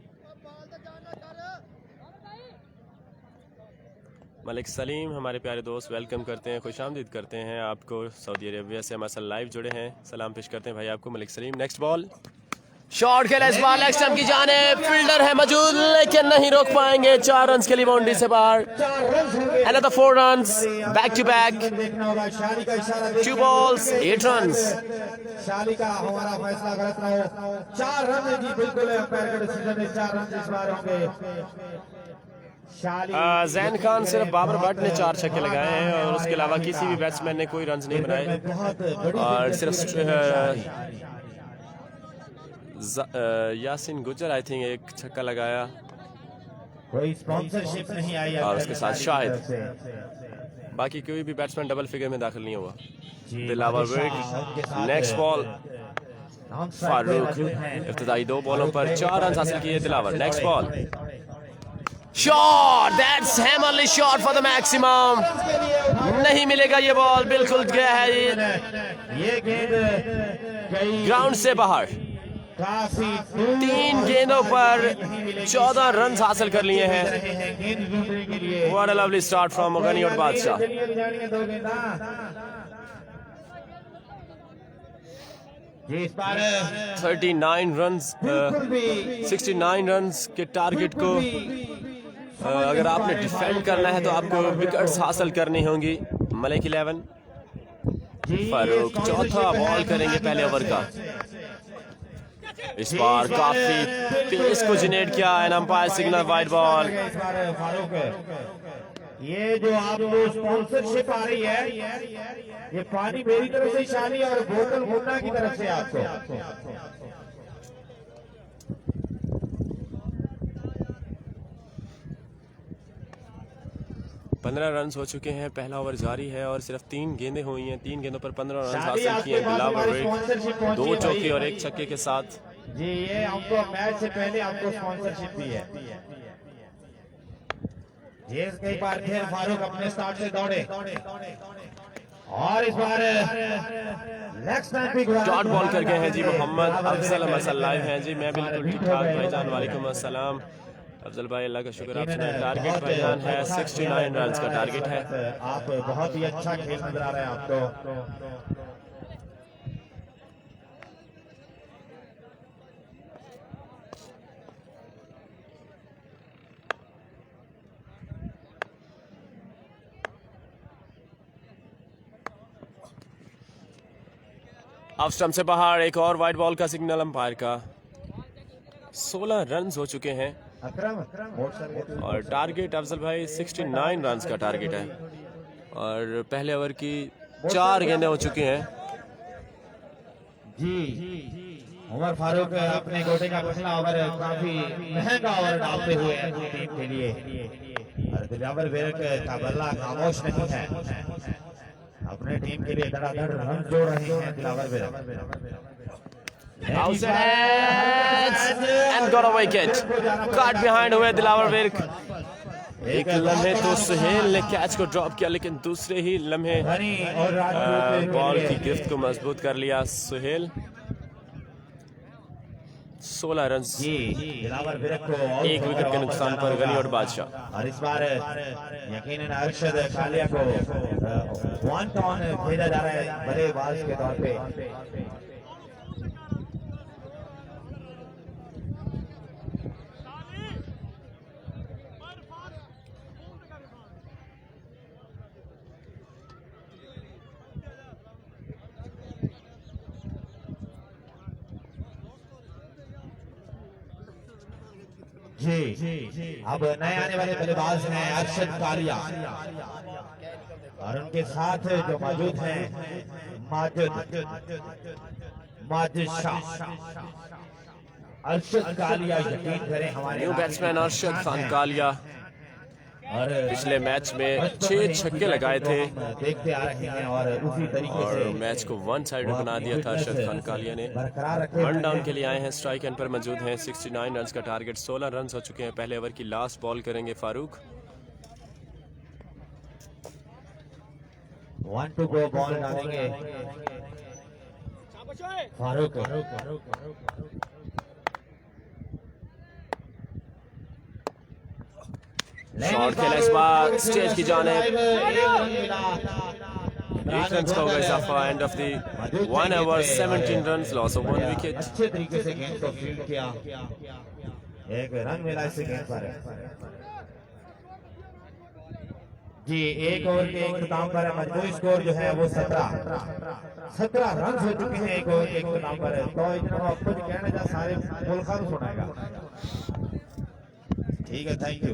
Speaker 2: मलिक सलीम हमारे प्यारे दोस्त, वेलकम करते हैं, खुशामदीद करते हैं आपको। सऊदी अरेबिया से हमारे साथ लाइव जुड़े हैं, सलाम पेश करते हैं भाई आपको Malik Salim. Next ball shot खेला इस बार लेग स्टंप की जानिब, फील्डर है मौजूद लेकिन नहीं रोक पाएंगे। 4 रन के लिए बाउंड्री से बाहर। Another 4 runs back to back, 2 balls 8 runs।
Speaker 3: शाली का हमारा फैसला गलत ना हो। 4 रन जी बिल्कुल अंपायर का डिसीजन है। 4 रन इस बार होंगे।
Speaker 2: जैन खान सिर्फ बाबर भट्ट ने 4 छक्के लगाए हैं और उसके अलावा किसी भी बैट्समैन ने कोई रन नहीं बनाए। और सिर्फ यासिन गुजर आई थिंक एक छक्का लगाया,
Speaker 3: कोई स्पॉन्सरशिप नहीं आई
Speaker 2: और उसके साथ शाहिद। बाकी कोई भी बैट्समैन डबल फिगर में दाखिल नहीं हुआ। दिलावर विर्क नेक्स्ट बॉल फारूक इब्तिदाई 2 बॉलों पर 4 रन हासिल किए Dilawar. Next ball shot, that's hammerly shot for the maximum. नहीं मिलेगा ये बॉल, बिल्कुल गया है
Speaker 3: ये गेंद
Speaker 2: ग्राउंड से बाहर। 3 गेंदों पर 14 रन हासिल कर लिए हैं। What a lovely start from Ghani और बादशाह। 39 रन 69 रन के टारगेट को अगर आपने डिफेंड करना है तो आपको विकेट्स हासिल करनी होंगी। मलिक 11 फारूक चौथा बॉल करेंगे पहले ओवर का। इस बार काफी पेस को जनरेट किया and umpire signal wide ball.
Speaker 3: ये जो आपको स्पॉन्सरशिप आ रही है ये पानी मेरी तरफ से शाली और बोतल मुन्ना की तरफ से आपको।
Speaker 2: 15 रन हो चुके हैं, पहला ओवर जारी है और सिर्फ 3 गेंदें हुई हैं। 3 गेंदों पर 15 रन हासिल किए दिलावर विर्क 2 चौके और 1 छक्के के साथ।
Speaker 3: जी ये हमको मैच से पहले हमको स्पॉन्सरशिप दी है। ये कई बार फिर फारूक अपने स्टार्ट से दौड़े। और इस बार लेग स्टैंड भी
Speaker 1: डॉट बॉल कर गए हैं जी मोहम्मद अफजल हमारे साथ लाइव हैं जी। मैं बिल्कुल ठीक ठाक भाईजान, वालेकुम अस्सलाम। अफजल भाई अल्लाह का शुक्र आप सुनाएं। टारगेट भाईजान है 69 रन का टारगेट है।
Speaker 3: आप बहुत ही अच्छा खेल नजर आ रहा है आपको।
Speaker 1: ऑफ स्टंप से बाहर, एक और वाइड बॉल का सिग्नल अंपायर का। 16 रन हो चुके हैं और टारगेट अफजल भाई 69 रन का टारगेट है और पहले ओवर की 4 गेंदें हो चुकी हैं।
Speaker 3: जी उमर फारूक अपने गोटे का पहला ओवर काफी महंगा ओवर डालते हुए अपनी टीम के लिए, और दिलावर विर्क का बल्ला खामोश नहीं है, अपने टीम के लिए धड़ाधड़ रन जोड़ रहे हैं Dilawar Virk.
Speaker 1: And got a wicket. Caught behind हुए दिलावर विर्क। एक लम्हे तो सुहेल ने कैच को ड्रॉप किया, लेकिन दूसरे ही लम्हे बॉल की गिरफ्त को मजबूत कर लिया सुहेल। 16 रन,
Speaker 3: दिलावर विर्क को
Speaker 1: एक विकेट के नुकसान पर गनी और बादशाह।
Speaker 3: और इस बार यकीनन अरशद कालिया को वन टॉन भेजा जा रहा है बल्लेबाज के तौर पे। जी अब नए आने वाले बल्लेबाज हैं अरशद कालिया, और उनके साथ जो मौजूद हैं माजिद शाह। अरशद कालिया यकीन करें हमारे
Speaker 1: न्यू बैट्समैन अरशद खान कालिया
Speaker 3: और
Speaker 1: पिछले मैच में 6 छक्के लगाए थे
Speaker 3: देखते आ रहे हैं, और उसी तरीके
Speaker 1: और
Speaker 3: से
Speaker 1: मैच को वन साइड बना दिया था अरशद खान कालिया ने।
Speaker 3: बरकरार रखे
Speaker 1: वन डाउन के लिए आए हैं, स्ट्राइक एंड पर मौजूद हैं। 69 रन का टारगेट, 16 रन हो चुके हैं। पहले ओवर की लास्ट बॉल करेंगे फारूक।
Speaker 3: 1 टू गो बॉल डालेंगे फारूक।
Speaker 1: शॉट खेला इस बार स्टेज की जानिब, 8 रन का होगा इजाफा। End of the 1 over 17 run, loss of 1 wicket.
Speaker 3: अच्छे तरीके से गेंद को फील्ड किया, एक रन मिला इस गेंद पर। जी एक ओवर के इख्तिताम पर मजमूई स्कोर जो है वो 17 रन हो चुके हैं एक ओवर के इख्तिताम पर। तो इतना खुद कहना था सारे मुल्क को सुनाएगा। ठीक है, थैंक यू।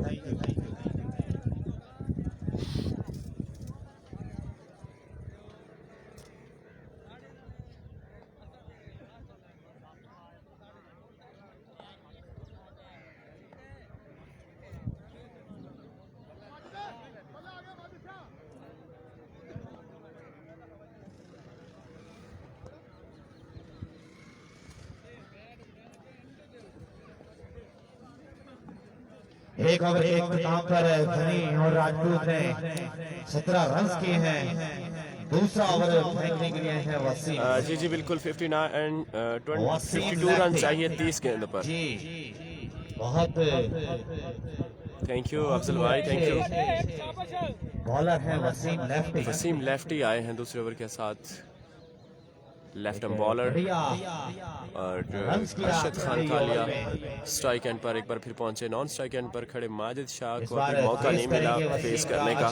Speaker 3: एक ओवर के इख्तिताम पर घनी और राजपूत ने 17 रन किए हैं। दूसरा ओवर फेंकने के लिए है वसीम।
Speaker 1: जी जी बिल्कुल 59 एंड 52 रन चाहिए 30 गेंद पर।
Speaker 3: जी बहुत
Speaker 1: थैंक यू अफजल भाई, थैंक यू।
Speaker 3: बॉलर है वसीम लेफ्टी।
Speaker 1: वसीम लेफ्टी आए हैं दूसरे ओवर के साथ, लेफ्ट आर्म बॉलर। और अरशद खान कालिया स्ट्राइक एंड पर एक बार फिर पहुंचे। नॉन स्ट्राइक एंड पर खड़े माजिद शाह को अभी मौका नहीं मिला फेस करने का।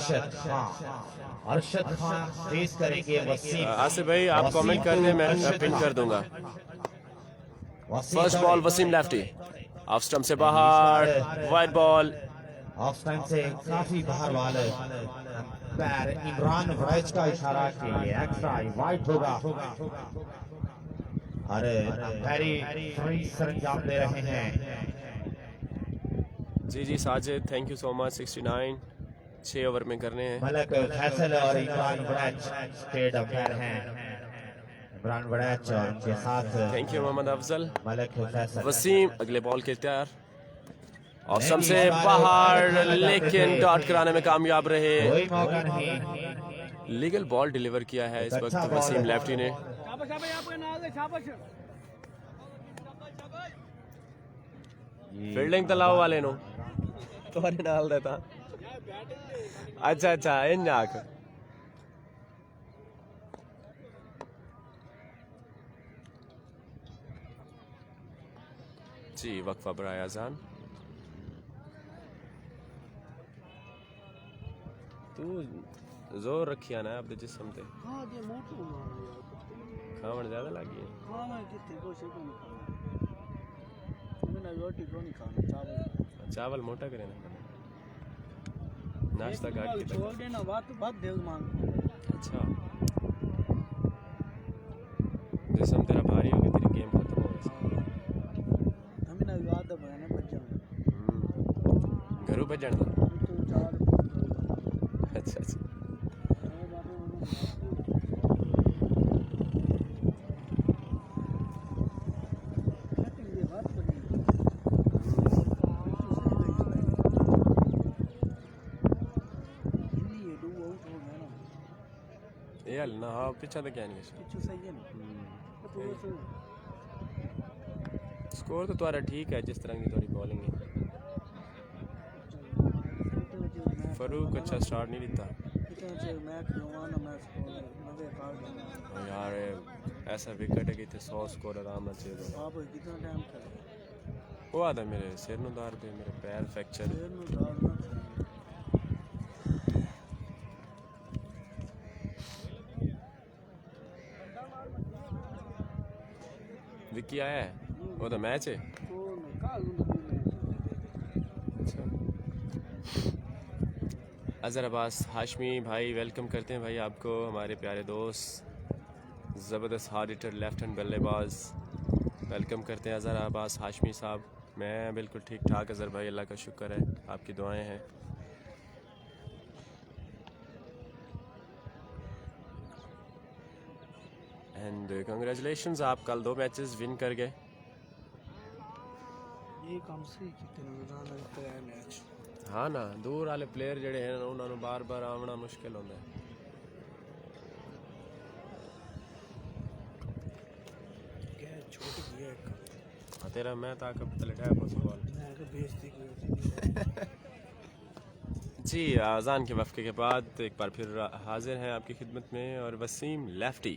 Speaker 3: अरशद खान फेस करेंगे वसीम।
Speaker 1: आसिफ भाई आप कमेंट कर दें, मैं पिन कर दूंगा। First ball Wasim lefty, off stump से बाहर, वाइड बॉल।
Speaker 3: ऑफ स्टंप से काफी बाहर वाले पैर इमरान वैज का इशारा किए एक्स्ट्रा वाइड होगा। अरे वेरी फ्री सरंजाम दे रहे हैं।
Speaker 1: जी जी Sajid thank you so much. 69 6 over में करने हैं।
Speaker 3: मलक फैसल और इमरान वैज स्टेट अंपायर हैं। इमरान वैज और उनके साथ
Speaker 1: थैंक यू मोहम्मद अफजल।
Speaker 3: मलक फैसल।
Speaker 1: वसीम अगले बॉल के तैयार, और सबसे बाहर, लेकिन डॉट कराने में कामयाब रहे।
Speaker 3: कोई मौका नहीं।
Speaker 1: लीगल बॉल डिलीवर किया है इस वक्त वसीम लेफ्टी ने।
Speaker 5: शाबाश शाबाश आपके नाल दे शाबाश
Speaker 1: फील्डिंग तो लाओ वाले नो तुम्हारे नाल देता। अच्छा अच्छा इन आख जी वक्फा बराए अजान। तू जोर रखिया ना अपने जिस्म ते।
Speaker 5: हां दे मोटू
Speaker 1: खावण ज्यादा लगी है।
Speaker 5: हां मैं किथे को से को मैंने रोटी को नहीं खाना चावल
Speaker 1: चावल मोटा करे ना नाश्ता काट के
Speaker 5: छोड़ देना बात देव मांग।
Speaker 1: अच्छा जिस्म तेरा भारी हो गया तेरी गेम खत्म हो गई।
Speaker 5: हमें ना याद है ना बच्चा
Speaker 1: घरों पे जाना।
Speaker 5: तो चार
Speaker 1: अच्छा अच्छा
Speaker 5: ये बात बनी ये दो आउट हो गया ना
Speaker 1: ये हल ना हाँ पीछा तो क्या नहीं है
Speaker 5: कुछ सही है ना तो
Speaker 1: स्कोर तो तुम्हारा ठीक है जिस तरह की थोड़ी बॉलिंग है। फरूक अच्छा स्टार्ट नहीं देता यार ऐसा विकेट है कि 100 स्कोर आराम से चाहिए। वो आता मेरे सिर नु दार पे मेरे पैर फ्रैक्चर। विक्की आया है वो तो मैच है। अच्छा अज़हर अब्बास हाशमी भाई वेलकम करते हैं भाई आपको हमारे प्यारे दोस्त ज़बरदस्त हार्ड हिटर लेफ्ट हैंड बल्लेबाज वेलकम करते हैं अज़हर अब्बास हाशमी साहब। मैं बिल्कुल ठीक ठाक अज़हर भाई अल्लाह का शुक्र है आपकी दुआएं हैं। एंड कंग्रेचुलेशंस आप कल 2 मैचेस विन कर गए।
Speaker 5: ये काम से कितने रोजाना लगता है मैच।
Speaker 1: हाँ ना दूर वाले प्लेयर जड़े हैं उन्होंने बार बार आना मुश्किल होता है।
Speaker 5: क्या छोड़ दिया एक
Speaker 1: हाँ तेरा मैं ताकत लटाया बॉल
Speaker 5: मैं तो बेइज्जती की
Speaker 1: जी। अजान के वफ़्क़े के बाद एक बार फिर हाजिर हैं आपकी खिदमत में और वसीम लेफ्टी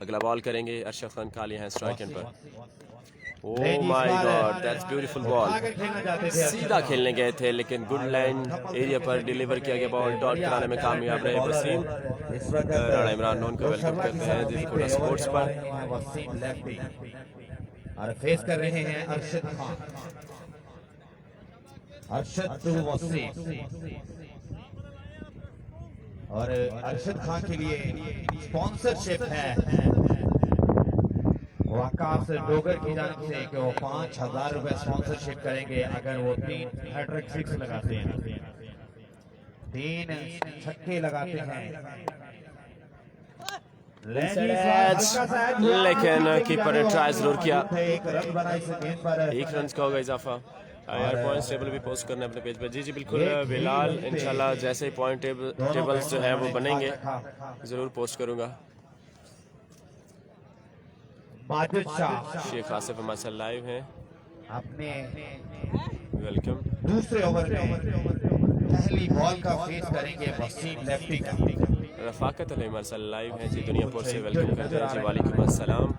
Speaker 1: अगला बॉल करेंगे। अरशद खान काली हैं स्ट्राइक एंड पर। Oh my God that's beautiful ball. सीधा खेलने गए थे लेकिन गुड लाइन एरिया पर डिलीवर किया गया बॉल डॉट कराने में कामयाब रहे वसीम। राणा इमरान नोन को वेलकम करते हैं दिलकोड़ा स्पोर्ट्स पर।
Speaker 3: वसीम लेफ्टी और फेस कर रहे हैं अरशद खान। अरशद टू वसीम और अरशद खान के लिए स्पॉन्सरशिप है वकास डोगर की जानिब से कि वो 5,000 रुपए स्पॉन्सरशिप करेंगे अगर वो 3 हैट्रिक 6 लगाते हैं 3 छक्के लगाते हैं।
Speaker 1: लेकिन कीपर ने ट्राई जरूर किया।
Speaker 3: एक रन बना इस गेंद पर
Speaker 1: 1 रन का होगा इजाफा। यार पॉइंट्स टेबल भी पोस्ट करना है अपने पेज पर। जी जी बिल्कुल बिलाल इंशाल्लाह जैसे ही पॉइंट टेबल्स जो है वो बनेंगे ज़रूर पोस्ट करूँगा।
Speaker 3: माजिद शाह
Speaker 1: शेख आसिफ हमारे साथ लाइव हैं
Speaker 3: अपने
Speaker 1: वेलकम।
Speaker 3: दूसरे ओवर में पहली बॉल का फेस करेंगे वसीम लेफ्टी का।
Speaker 1: रफाकत अली हमारे साथ लाइव हैं जी दुनियापुर से वेलकम करते हैं जी वालेकुम अस्सलाम।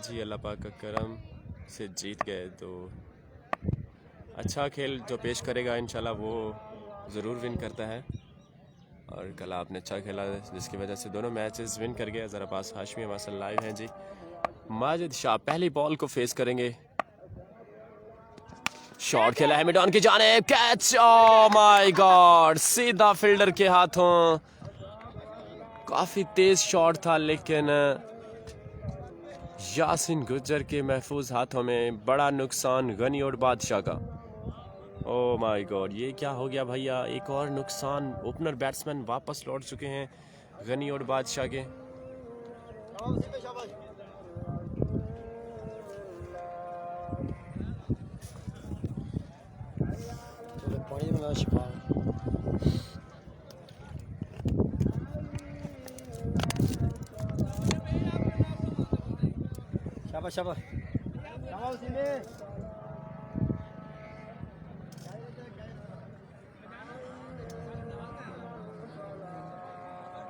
Speaker 1: जी अल्लाह पाक का करम से जीत गए तो अच्छा खेल जो पेश करेगा इंशाल्लाह वो ज़रूर विन करता है। और कल आपने अच्छा खेला जिसकी वजह से दोनों मैचेस विन कर गए। ज़रा पास हाशमी हमारे साथ लाइव हैं जी। माजिद शाह पहली बॉल को फेस करेंगे। शॉट खेला है मिडॉन की जानिब कैच। ओह माय गॉड सीधा फील्डर के हाथों। काफ़ी तेज शॉट था लेकिन यासिन गुज्जर के महफूज हाथों में। बड़ा नुकसान गनी और बादशाह का। ओह माय गॉड ये क्या हो गया भैया। एक और नुकसान। ओपनर बैट्समैन वापस लौट चुके हैं गनी और बादशाह के।
Speaker 5: का शिफा शाबाश शाबाश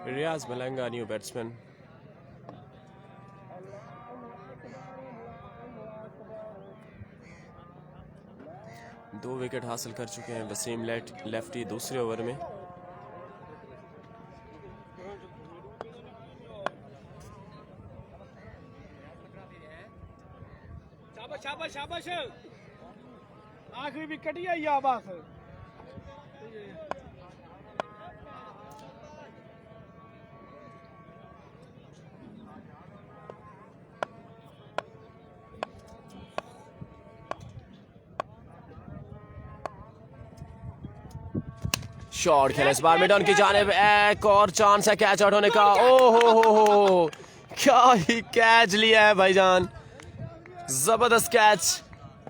Speaker 1: रियाज मलंगा न्यू बैट्समैन। दो विकेट हासिल कर चुके हैं वसीम लेफ्टी दूसरे ओवर में।
Speaker 5: शाबाश शाबाश आखिरी विकेट ही आई बस।
Speaker 1: शॉट खेला इस बार मिडन की जानिब, एक और चांस है कैच आउट होने का। ओ हो क्या ही कैच लिया है भाईजान, जबरदस्त कैच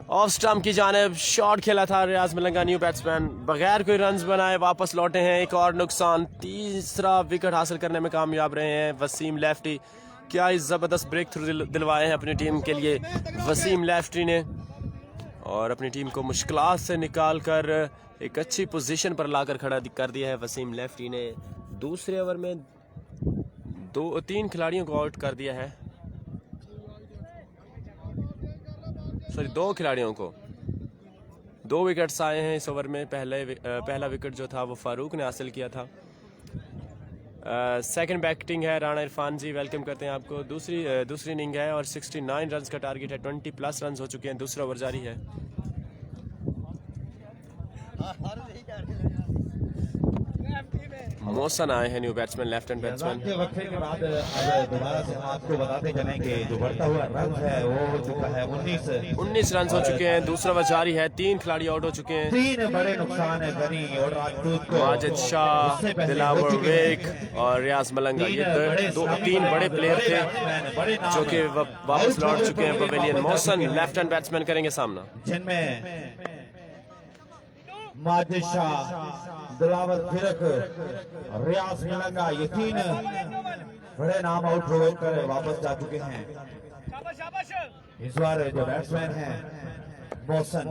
Speaker 1: ऑफ स्टंप की जानिब। शॉट खेला था रियाज मलंगा न्यू बैट्समैन, बगैर कोई रन्स बनाए वापस लौटे हैं। एक और नुकसान, तीसरा विकेट हासिल करने में कामयाब रहे हैं वसीम लेफ्टी। क्या ही जबरदस्त ब्रेक थ्रू दिलवाए हैं अपनी टीम के लिए वसीम लेफ्टी ने, और अपनी टीम को मुश्किलात से निकाल कर एक अच्छी पोजीशन पर लाकर खड़ा कर दिया है वसीम लेफ्टी ने। दूसरे ओवर में 3 खिलाड़ियों को आउट कर दिया है, सॉरी 2 खिलाड़ियों को। 2 विकेट्स आए हैं इस ओवर में। पहला विकेट जो था वो फारूक ने हासिल किया था। सेकंड बैटिंग है राणा इरफान जी, वेलकम करते हैं आपको। दूसरी इनिंग है और 69 रन्स का टारगेट है। 20+ रन्स हो चुके हैं, दूसरा ओवर जारी है। मोहसन आए हैं new batsman, left hand batsman.
Speaker 3: के वक्फे के बाद अब दोबारा से हम आपको बताते चलेंगे जो बढ़ता हुआ रन है वो हो चुका है 19
Speaker 1: रन हो चुके हैं, दूसरा ओवर जारी है। 3 खिलाड़ी आउट हो चुके हैं।
Speaker 3: 3 बड़े नुकसान है गनी और राजपूत को,
Speaker 1: माजिद शाह, दिलावर विक और रियाज मलंगा, ये 3 बड़े प्लेयर थे जो कि वापस लौट चुके हैं pavilion. Mohsin left hand batsman करेंगे सामना,
Speaker 3: जिनमें माजिद शाह, दिलावर फिरक, रियाज मलंगा, ये 3 बड़े नाम आउट होकर वापस जा चुके हैं। इस बार जो बैट्समैन हैं मोहसन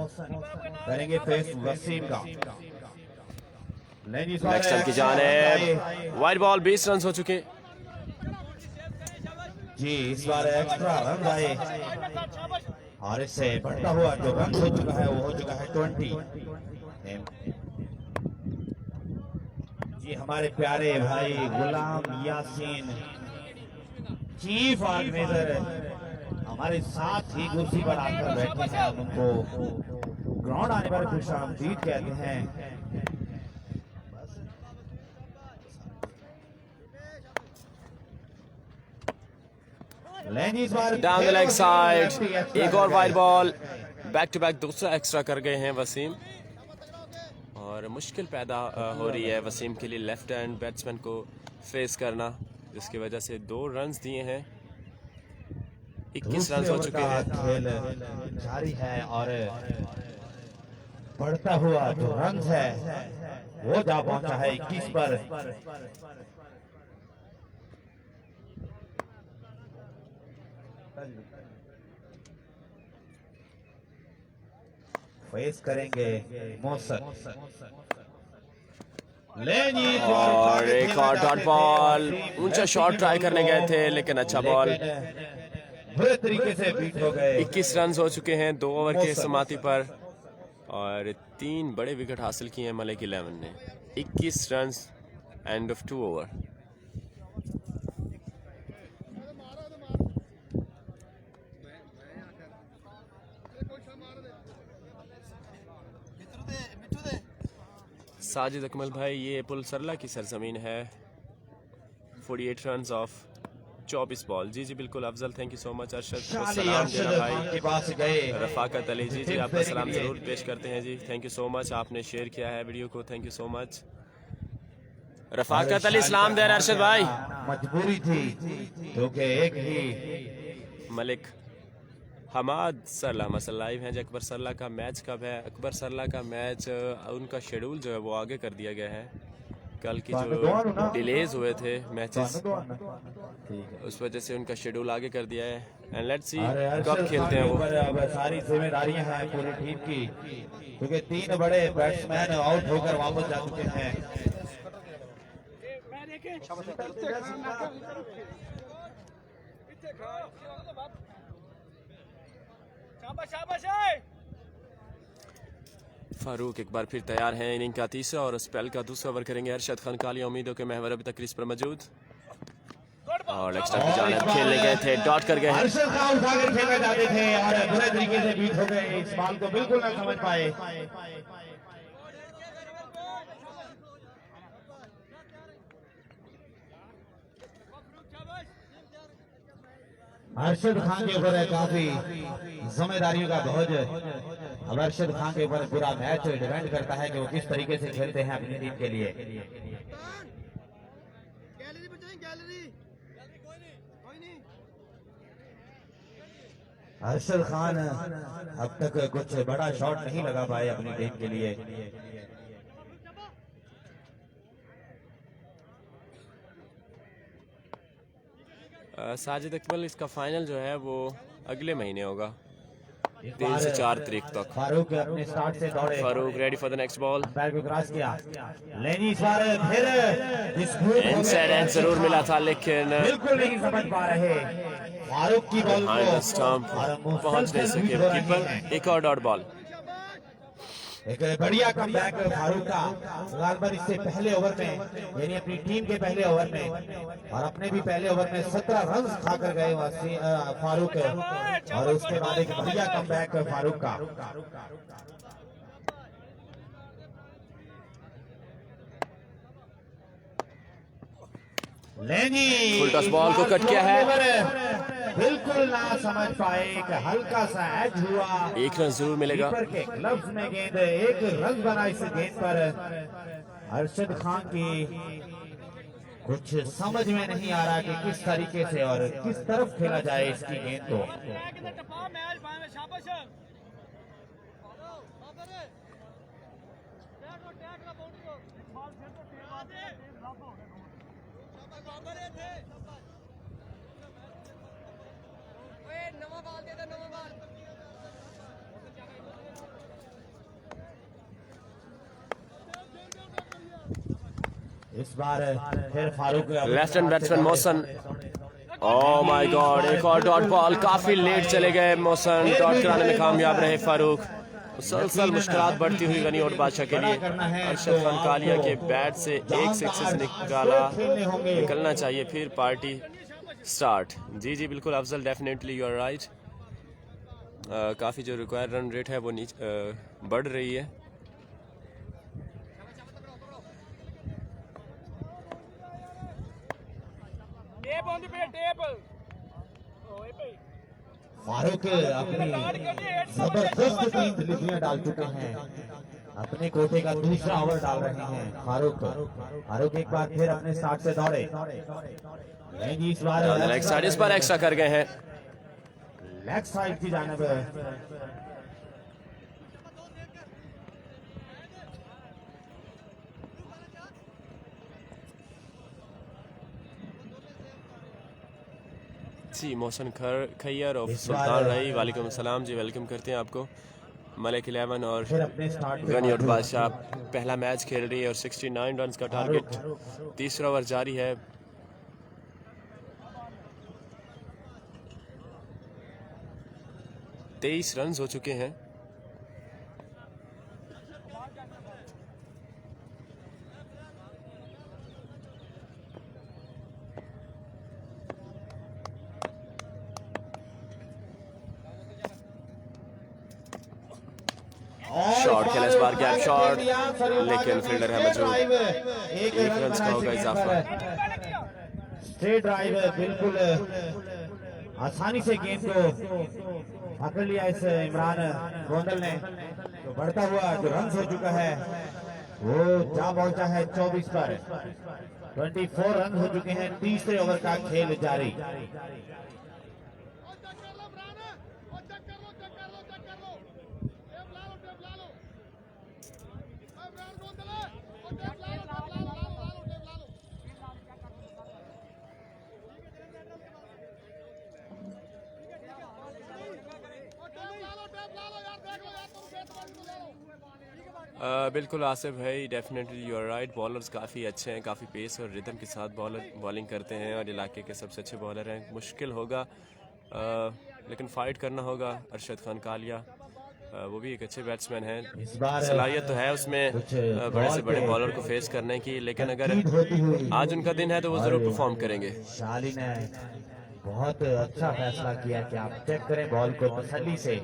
Speaker 3: करेंगे फेस वसीम का।
Speaker 1: नेक्स्ट की जानिब वाइड बॉल, 20 रन हो चुके
Speaker 3: जी। इस बार एक्स्ट्रा रन आए और इससे बढ़ता हुआ जो रन हो चुका है वो हो चुका है 20। जी हमारे प्यारे भाई गुलाम यासीन चीफ ऑर्गेनाइजर हमारे साथ ही कुर्सी पर आकर बैठे हैं। हम उनको ग्राउंड आने पर खुशामदीद कहते हैं।
Speaker 1: डाउन द लेग साइड, एक और wide ball. Back to back दूसरा एक्स्ट्रा कर गए हैं वसीम, और मुश्किल पैदा हो रही है वसीम के लिए लेफ्ट हैंड बैट्समैन को फेस करना, जिसकी वजह से 2 रन्स दिए हैं। 21 रन हो चुके हैं।
Speaker 3: खेल जारी है और बढ़ता हुआ जो रन है वो जा पहुंचा है 21 पर। फेस करेंगे मोहसन
Speaker 1: और एक और डॉट बॉल, ऊंचा शॉट ट्राई करने गए थे लेकिन अच्छा बॉल।
Speaker 3: बुरे तरीके से बीट हो गए।
Speaker 1: 21 रन हो चुके हैं 2 ओवर के समाप्ति पर, और 3 बड़े विकेट हासिल किए हैं मलिक 11 ने। 21 run end of 2 over. Sajid Akmal भाई, ये पुल सरला की सरजमीन है। 48 रन ऑफ 24 बॉल। जी जी बिल्कुल Afzal, thank you so much. Arshad को सलाम देना भाई। रफाकत अली जी जी आपका सलाम जरूर पेश करते हैं जी, थैंक यू सो मच, आपने शेयर किया है वीडियो को, thank you so much. Rafaqat Ali सलाम दे रहे अरशद भाई।
Speaker 3: मजबूरी थी क्योंकि एक ही
Speaker 1: मलिक हमाद सरला मसल लाइव हैं। जो अकबर सरला का मैच कब है? अकबर सरला का मैच उनका शेड्यूल जो है वो आगे कर दिया गया है। कल की जो डिलेज हुए थे मैचेस, उस वजह से उनका शेड्यूल आगे कर दिया है। एंड लेट्स सी कब खेलते हैं वो।
Speaker 3: सारी जिम्मेदारियां हैं पूरी टीम की, क्योंकि 3 बड़े बैट्समैन आउट होकर वापस जा चुके हैं।
Speaker 1: फारूक एक बार फिर तैयार हैं। इनिंग का तीसरा और स्पेल का दूसरा ओवर करेंगे। अरशद खान कालिया उम्मीदों के महवर अभी तक क्रीज पर मौजूद और एक्स्ट्रा की जानिब खेलने गए थे, डॉट कर गए।
Speaker 3: अरशद खान उठाकर खेलना चाहते थे और बुरे तरीके से बीट हो गए, इस बाल को बिल्कुल न समझ पाए। अरशद खान के ऊपर काफी जिम्मेदारियों का बोझ। अब अरशद खान के ऊपर पूरा मैच डिपेंड करता है कि वो किस तरीके से खेलते हैं अपनी टीम के लिए। अरशद खान अब तक कुछ बड़ा शॉट नहीं लगा पाए अपनी टीम के लिए।
Speaker 1: साजिद अकमल इसका फाइनल जो है वो अगले महीने होगा, 3 से 4 तारीख तक।
Speaker 3: फारूक अपने स्टार्ट से दौड़े,
Speaker 1: Farooq ready for the next ball.
Speaker 3: पैर को क्रॉस किया, लेनी इस बार फिर
Speaker 1: इनसाइड एंड जरूर मिला था, लेकिन
Speaker 3: बिल्कुल नहीं समझ पा रहे फारूक की बॉल
Speaker 1: बिहाइंड द स्टंप पहुंच नहीं सके कीपर। एक और डॉट बॉल।
Speaker 3: एक बढ़िया कमबैक फारूक का। गालबन इससे पहले ओवर में, यानी अपनी टीम के पहले ओवर में और अपने भी पहले ओवर में 17 रन खाकर गए फारूक, और उसके बाद एक बढ़िया कमबैक फारूक का। लेनी
Speaker 1: फुल टॉस बॉल को कट किया है,
Speaker 3: बिल्कुल ना समझ पाए, एक हल्का सा एज हुआ।
Speaker 1: 1 रन जरूर मिलेगा।
Speaker 3: कीपर के ग्लव्स में गेंद, 1 रन बना इस गेंद पर। अरशद खान की कुछ समझ में नहीं आ रहा कि किस तरीके से और किस तरफ खेला जाए इसकी गेंद को। इस बार फिर Farooq
Speaker 1: left hand batsman Mohsin, oh my God, एक और डॉट बॉल। काफी लेट चले गए मोहसन, डॉट कराने में कामयाब रहे फारूक। मुसलसल मुश्किलात बढ़ती हुई गनी और बादशाह के लिए। अरशद खान कालिया के बैट से एक सिक्सेस निकलना चाहिए, फिर पार्टी स्टार्ट। जी जी बिल्कुल Afzal, definitely you are right. काफ़ी जो रिक्वायर रन रेट है वो बढ़ रही है।
Speaker 3: फारूक अपनी जबरदस्त 3 डिलीवरियां डाल चुके हैं, अपने कोटे का दूसरा ओवर डाल रहे हैं फारूक एक बार फिर अपने स्टार्ट से दौड़े। इस बार
Speaker 1: लेग साइड, इस बार एक्स्ट्रा कर गए हैं,
Speaker 3: लेग साइड की जानिब।
Speaker 1: जी मोहसन खैयर और सुल्तान रही, वालेकुम अस्सलाम जी, वेलकम करते हैं आपको। मलिक 11 और गनी और बादशाह पहला मैच खेल रही है और 69 रन का टारगेट। तीसरा ओवर जारी है। तेईस रन हो चुके हैं। शॉट खेला इस बार, गैप शॉट, लेकिन फील्डर है मौजूद। 1 रन का होगा इजाफा।
Speaker 3: स्ट्रेट ड्राइव बिल्कुल आसानी से गेंद को पकड़ लिया इस इमरान गोंदल ने। तो बढ़ता हुआ जो रन हो चुका है वो जा पहुंचा है 24 पर। 24 रन हो चुके हैं, तीसरे ओवर का खेल जारी।
Speaker 1: बिल्कुल आसिफ भाई, definitely you are right. Bowlers काफ़ी अच्छे हैं, काफ़ी पेस और रिदम के साथ बॉलिंग करते हैं और इलाके के सबसे अच्छे बॉलर हैं। मुश्किल होगा लेकिन फ़ाइट करना होगा। अरशद खान कालिया वो भी एक अच्छे बैट्समैन हैं, सलाहियत तो है उसमें बड़े से बड़े बॉलर को फेस करने की, लेकिन अगर आज उनका दिन है तो वो ज़रूर परफॉर्म करेंगे।
Speaker 3: शाली ने बहुत अच्छा फैसला किया कि आप चेक करें बॉल को तसल्ली से,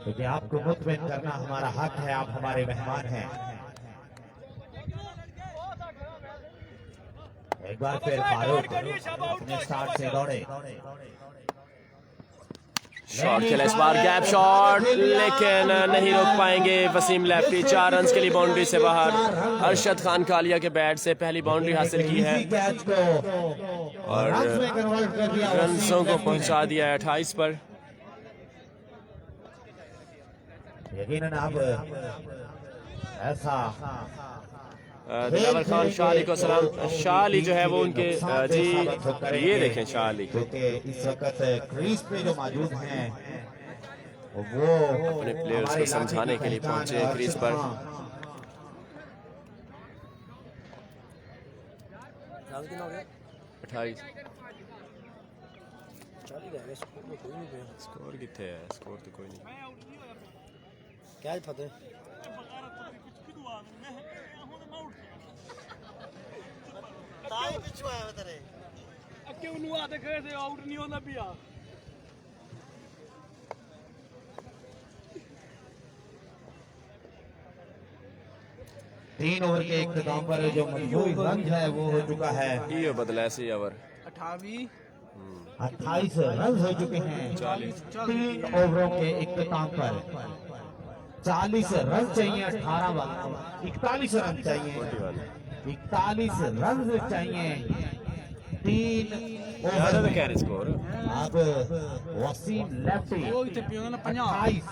Speaker 3: क्योंकि आपको मुतमिन करना हमारा हक है, आप हमारे मेहमान हैं। एक बार फिर फारूक अपने स्टार्ट से दौड़े,
Speaker 1: शॉट खेला इस बार, गैप शॉट, लेकिन नहीं रोक पाएंगे वसीम लेफ्टी। 4 रन के लिए बाउंड्री से बाहर। अरशद खान कालिया के बैट से पहली बाउंड्री हासिल की है
Speaker 3: कैच को
Speaker 1: और रन्सों को पहुंचा दिया है 28 पर।
Speaker 3: यकीनन अब ऐसा
Speaker 1: दिलावर खान शाली को सलाम। शाली जो है वो उनके जी ये देखें शाली
Speaker 3: क्योंकि इस वक्त क्रीज पे जो मौजूद हैं वो
Speaker 1: अपने प्लेयर्स को समझाने के लिए पहुंचे हैं क्रीज पर। 28 स्कोर कितने है? स्कोर तो कोई नहीं।
Speaker 5: क्या फतेह क्यों नु आते खड़े थे, आउट नहीं होना पिया।
Speaker 3: तीन ओवर के इख्तिताम पर जो मजबूत रन है वो हो चुका है।
Speaker 1: ये बदला ऐसे ओवर
Speaker 3: 28 रन हो चुके हैं 3 ओवरों के इख्तिताम पर। 40 रन चाहिए 18 बालों, 41 रन चाहिए, 41 रन चाहिए 3 ओवर में।
Speaker 1: स्कोर
Speaker 3: अब वसीम लेफ्टी 28 रन 28,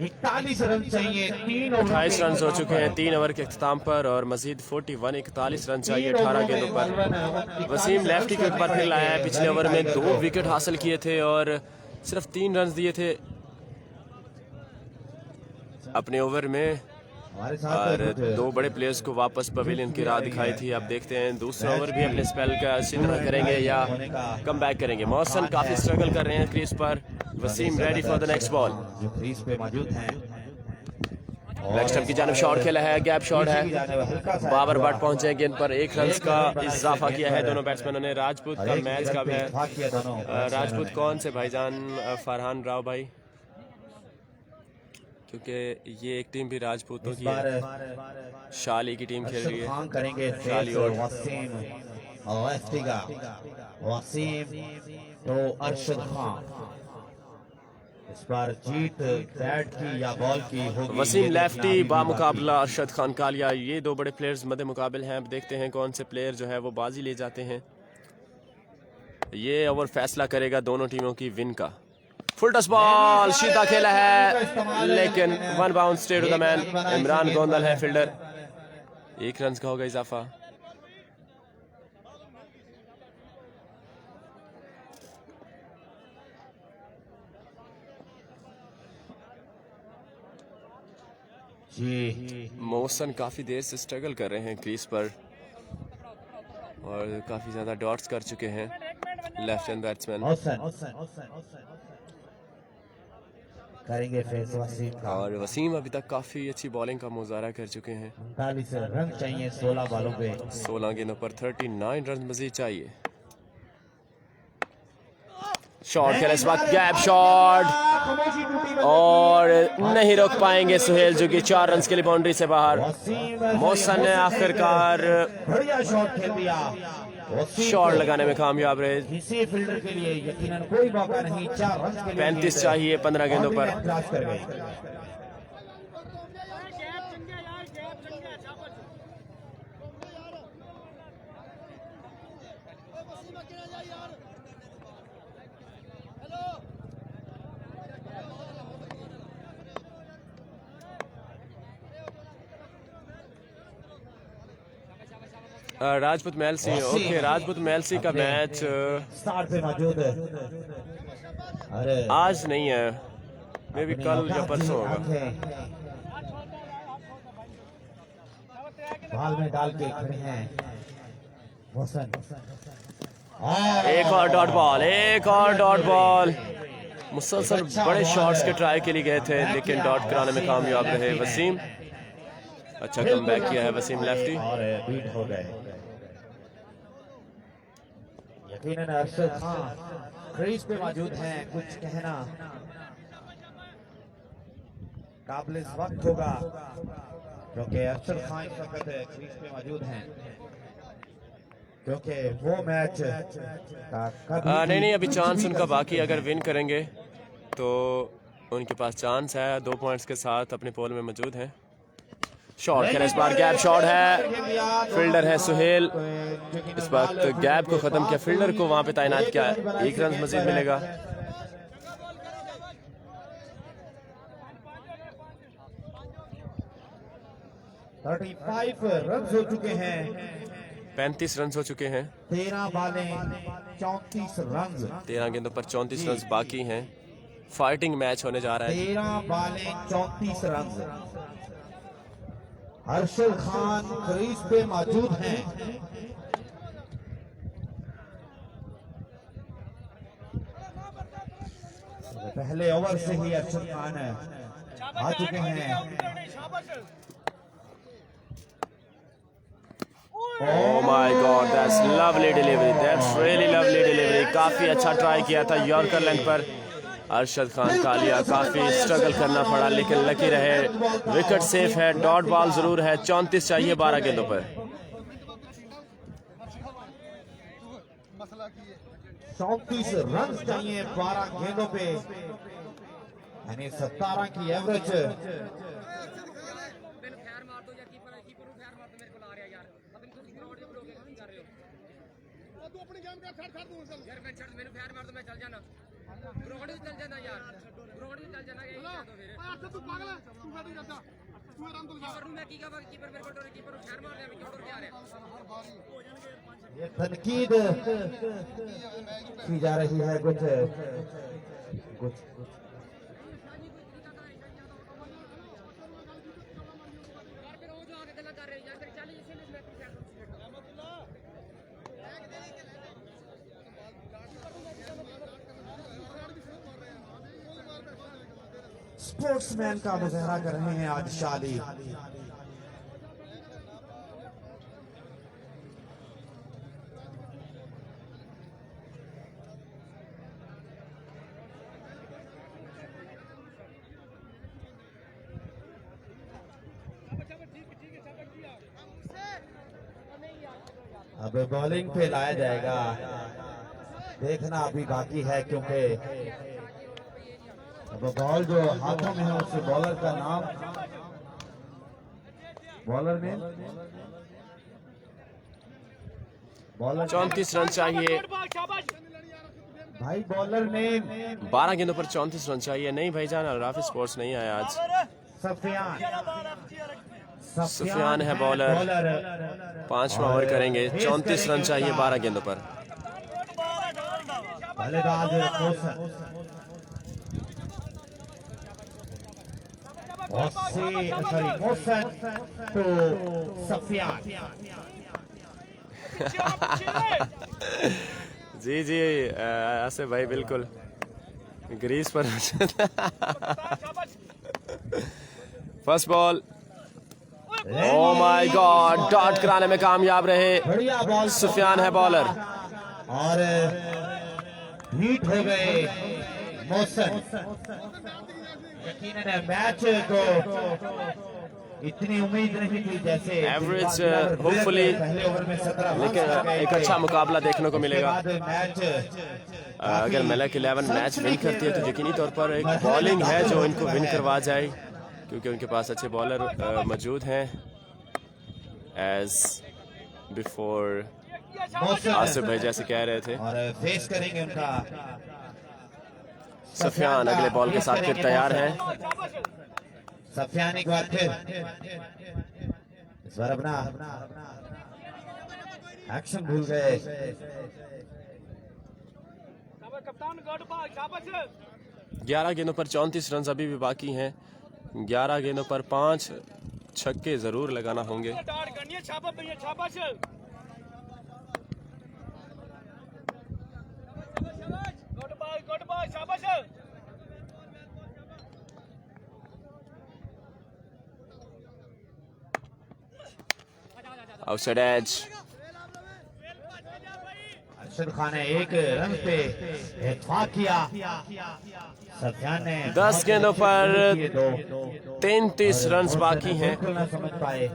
Speaker 3: 41 रन चाहिए 3 ओवर।
Speaker 1: 28 रन हो चुके हैं 3 ओवर के इख्तिताम पर और मजीद 41 रन चाहिए 18 गेंदों पर। वसीम लेफ्टी को एक बार फिर लाया है। पिछले ओवर में 2 विकेट हासिल किए थे और सिर्फ 3 रन दिए थे अपने ओवर में और 2 बड़े प्लेयर्स को वापस पवेलियन की राह दिखाई थी। अब देखते हैं दूसरा ओवर भी अपने स्पेल का इसी तरह करेंगे या कम बैक करेंगे। मौसम काफी स्ट्रगल कर रहे हैं क्रीज पर। Wasim ready for the next ball.
Speaker 3: जो क्रीज पे मौजूद हैं
Speaker 1: बैक स्टंप की जानिब शॉट खेला है, गैप शॉट है। बाबर बट पहुंचे गेंद पर 1 रन का इजाफा किया है दोनों बैट्समैनों ने। राजपूत का मैच कब है? राजपूत कौन से भाईजान? फरहान राव भाई, क्योंकि ये एक टीम भी राजपूतों की है। शाली की टीम खेल रही है।
Speaker 3: करेंगे
Speaker 1: शाली और
Speaker 3: वसीम लेफ्टी का, वसीम तो अरशद खान। इस बार जीत बैट की या बॉल की होगी।
Speaker 1: वसीम लेफ्टी बामुकाबला अरशद खान कालिया, ये 2 बड़े प्लेयर्स मद्दे मुकाबिल हैं। अब देखते हैं कौन से प्लेयर जो है वो बाजी ले जाते हैं। ये ओवर फैसला करेगा दोनों टीमों की विन का। फुल टच बॉल सीधा खेला है लेकिन 1 bounce straight to the man. Imran Gondal है फील्डर। 1 रन का होगा इजाफा। मौसन काफी देर से स्ट्रगल कर रहे हैं क्रीज पर और काफी ज्यादा डॉट्स कर चुके हैं लेफ्ट हैंड बैट्समैन।
Speaker 3: करेंगे फेस वसीम का
Speaker 1: और वसीम अभी तक काफी अच्छी बॉलिंग का मुजाहरा कर चुके हैं।
Speaker 3: 39 रन चाहिए 16 बॉलों पे।
Speaker 1: 16 गेंदों पर 39 रन मजीद चाहिए। शॉट खेला इस बार, गैप शॉट और नहीं रोक पाएंगे सुहेल जो कि 4 रन के लिए बाउंड्री से बाहर। मौसन ने आखिरकार
Speaker 3: बढ़िया शॉट खेल दिया,
Speaker 1: शॉट लगाने में कामयाब रहे।
Speaker 3: किसी फील्डर के लिए यकीनन कोई मौका नहीं। 4 रन के लिए
Speaker 1: 35 चाहिए 15 गेंदों पर।
Speaker 3: कर गए।
Speaker 1: राजपूत मेलसी, ओके राजपूत मेलसी का मैच
Speaker 3: स्टार्ट पे मौजूद है। अरे
Speaker 1: आज नहीं है, मे भी
Speaker 3: अपनी
Speaker 1: कल या
Speaker 3: औकात
Speaker 1: परसों
Speaker 3: की
Speaker 1: होगा।
Speaker 3: आंखें बाल में डाल के खड़े हैं मोहसन।
Speaker 1: एक और डॉट बॉल, एक और डॉट बॉल। मुसलसल बड़े शॉट्स के ट्राई के लिए गए थे लेकिन डॉट कराने में कामयाब रहे वसीम। अच्छा कमबैक किया है वसीम लेफ्टी।
Speaker 3: और बीट हो गए। यकीनन अरशद खान क्रीज पे मौजूद हैं, कुछ कहना काबिल वक्त होगा क्योंकि अरशद खान इस वक्त क्रीज पे मौजूद हैं, क्योंकि वो मैच का
Speaker 1: नहीं अभी चांस उनका बाकी, अगर विन करेंगे तो उनके पास चांस है। 2 पॉइंट्स के साथ अपने पोल में मौजूद हैं। शॉट खेला इस बार, गैप शॉट है, फील्डर है सुहेल। इस वक्त गैप को खत्म किया, फील्डर को वहां पे तैनात किया। 1 रन मजीद मिलेगा।
Speaker 3: रन हो चुके हैं,
Speaker 1: 35 रन हो चुके हैं।
Speaker 3: 13 बालें 34 रन,
Speaker 1: 13 गेंदों पर 34 रन बाकी हैं। फाइटिंग मैच होने जा रहा है।
Speaker 3: 13 बालें 34 रन। अरशद खान क्रीज पे मौजूद हैं। पहले ओवर से ही अरशद खान आ चुके हैं।
Speaker 1: Oh my God, that's lovely delivery. That's really lovely delivery. काफी अच्छा ट्राई किया था यॉर्कर लेंथ पर अरशद खान का लिया। काफी स्ट्रगल करना पड़ा लेकिन लकी रहे, विकेट सेफ है। डॉट बॉल जरूर है। 34 चाहिए 12 गेंदों पर।
Speaker 3: 34 रन चाहिए 12 गेंदों पे, यानी 17 की एवरेज। ये तनकीद की जा रही है कुछ स्पोर्ट्समैन का मुजाहरा कर रहे हैं आज शाली। अब बॉलिंग पे लाया जाएगा, देखना अभी बाकी है क्योंकि अब बॉल जो हाथों में है उससे बॉलर का नाम, बॉलर ने
Speaker 1: 34 रन चाहिए
Speaker 3: भाई, बॉलर ने
Speaker 1: 12 गेंदों पर 34 रन चाहिए। नहीं भाईजान, राफी स्पोर्ट्स नहीं आया आज। सुफियान है बॉलर। 5वां ओवर करेंगे। 34 रन चाहिए 12 गेंदों पर।
Speaker 3: बल्लेबाज मोहसन तो सफियान।
Speaker 1: जी जी आसिफ भाई बिल्कुल ग्रीस पर। First ball, oh my God, dot कराने में कामयाब रहे।
Speaker 3: बढ़िया बॉल,
Speaker 1: सुफियान है बॉलर
Speaker 3: और हिट हो गए मोहसन। यकीनन मैच को इतनी उम्मीद नहीं थी जैसे
Speaker 1: एवरेज होपफुली,
Speaker 3: पहले ओवर में 17
Speaker 1: लेकिन एक अच्छा मुकाबला देखने को मिलेगा।
Speaker 3: मैच
Speaker 1: अगर मेलक 11 मैच विन करती है तो यकीनी तौर पर एक बॉलिंग है जो इनको विन करवा जाए, क्योंकि उनके पास अच्छे बॉलर मौजूद हैं। एज बिफोर आसिफ भाई जैसे कह रहे थे।
Speaker 3: और फेस करेंगे उनका
Speaker 1: सफियान अगले बॉल के साथ फिर तैयार हैं।
Speaker 3: सफियान एक बार फिर इस बार अपना एक्शन भूल गए।
Speaker 1: 11 गेंदों पर 34 रन अभी भी बाकी हैं। 11 गेंदों पर 5 छक्के जरूर लगाना होंगे।
Speaker 5: टाड़ करनी है, छापा पे छापा से गुड बाय शाबाश।
Speaker 1: Outside edge.
Speaker 3: अरशद खान ने एक रन पे इत्तेफाक किया। सफियान ने
Speaker 1: 10 गेंदों पर 33 रन बाकी हैं।
Speaker 3: बिल्कुल ना समझ पाए।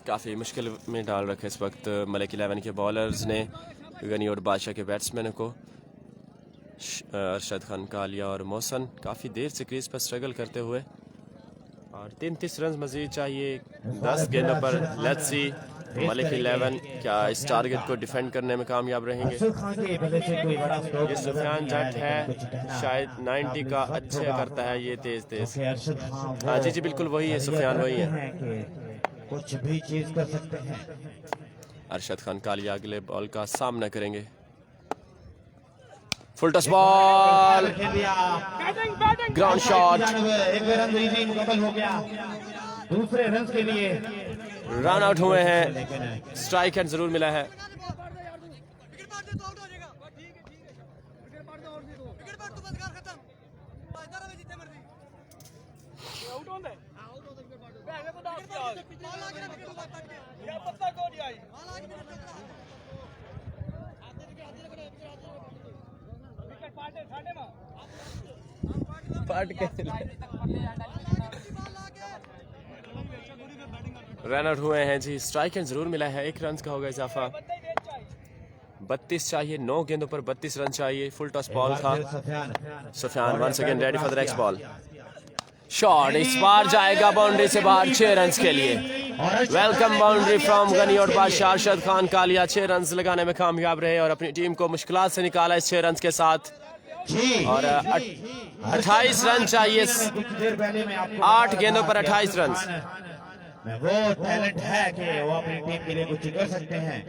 Speaker 1: काफ़ी मुश्किल में डाल रखा इस वक्त मलिक 11 के बॉलर्स ने गनी और बादशाह के बैट्समैनों को। अरशद खान, कालिया और मोहसन काफ़ी देर से क्रीज पर स्ट्रगल करते हुए, और 33 रन मजीद चाहिए 10 गेंदों पर। लेट्स सी मलिक 11 क्या इस टारगेट को डिफेंड करने में कामयाब रहेंगे।
Speaker 3: अरशद खान के बल्ले से कोई बड़ा स्ट्रोक
Speaker 1: ये सुफियान जट है, शायद 90 का अच्छे करता है ये तेज तेज।
Speaker 3: अरशद खान
Speaker 1: हाँ जी जी बिल्कुल वही है, सुफियान वही है।
Speaker 3: कुछ भी चीज कर सकते हैं।
Speaker 1: अरशद खान कालिया अगले बॉल का सामना करेंगे। Full touch ball, ground shot,
Speaker 3: एक रन इजी मुकम्मल हो गया। दूसरे रन के लिए
Speaker 1: रन आउट हुए हैं। स्ट्राइक एंड जरूर मिला है। रन आउट हुए हैं जी। स्ट्राइक एंड जरूर मिला है, 1 रन का होगा इजाफा। 32 चाहिए, 9 गेंदों पर 32 रन चाहिए। फुल टॉस बॉल था। Sufiyan once again ready for the next ball. Shot इस बार जाएगा बाउंड्री से बाहर, 6 रन के लिए। वेलकम बाउंड्री फ्रॉम गनी और बादशाह। अरशद खान कालिया 6 रन लगाने में कामयाब रहे और अपनी टीम को मुश्किलात से निकाला इस 6 रन के साथ। और 28 रन चाहिए, 8 गेंदों पर 28 रन।
Speaker 3: वो टैलेंट है कि वो अपनी टीम के लिए कुछ कर सकते हैं।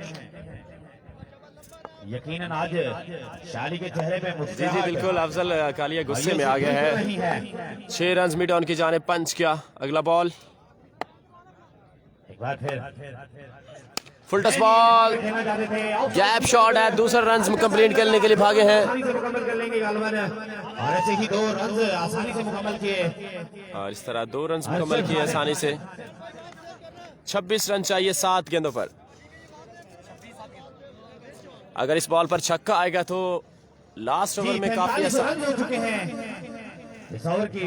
Speaker 3: यकीनन आज शाली के चेहरे पे
Speaker 1: जी जी बिल्कुल, अफजल कालिया गुस्से में आ गया है। 6 रन मिड ऑन की जाने पंच किया। अगला बॉल,
Speaker 3: एक बार फिर
Speaker 1: full touch ball, gap shot है। दूसरा रन कंप्लीट करने के लिए भागे हैं
Speaker 3: मुकम्मल कर लेंगे गालवन। और ऐसे ही 2 रन आसानी से मुकम्मल किए।
Speaker 1: और इस तरह 2 रन मुकम्मल किए आसानी से। 26 रन चाहिए 7 गेंदों पर। अगर इस बॉल पर छक्का आएगा तो लास्ट ओवर में काफी आसान
Speaker 3: हो चुके हैं। इस ओवर की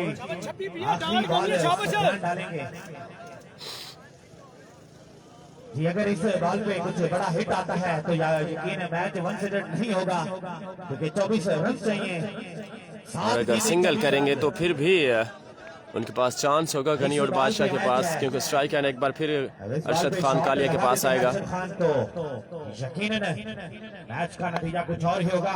Speaker 3: आखिरी बॉल डालेंगे जी। अगर इस बॉल पे कुछ बड़ा हिट आता है तो यकीन मैच 1 साइडेड नहीं होगा, क्योंकि 24 रन चाहिए।
Speaker 1: और अगर सिंगल करेंगे तो फिर भी उनके पास चांस होगा गनी और बादशाह के पास, क्योंकि स्ट्राइक एंड एक बार फिर अरशद खान कालिया के पास आएगा।
Speaker 3: तो यकीनन मैच का नतीजा कुछ और ही होगा।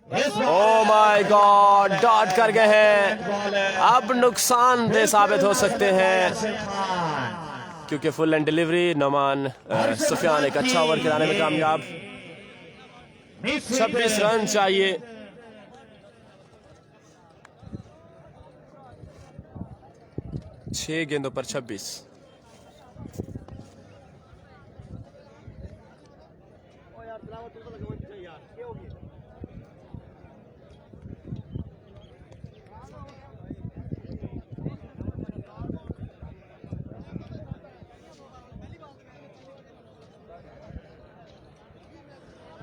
Speaker 1: ओ माय गॉड, डॉट कर गए हैं। अब नुकसानदेह साबित हो सकते हैं, क्योंकि full end delivery. Noman Sufiyan एक अच्छा ओवर कराने में कामयाब। 26 रन चाहिए। छह गेंदों पर 26।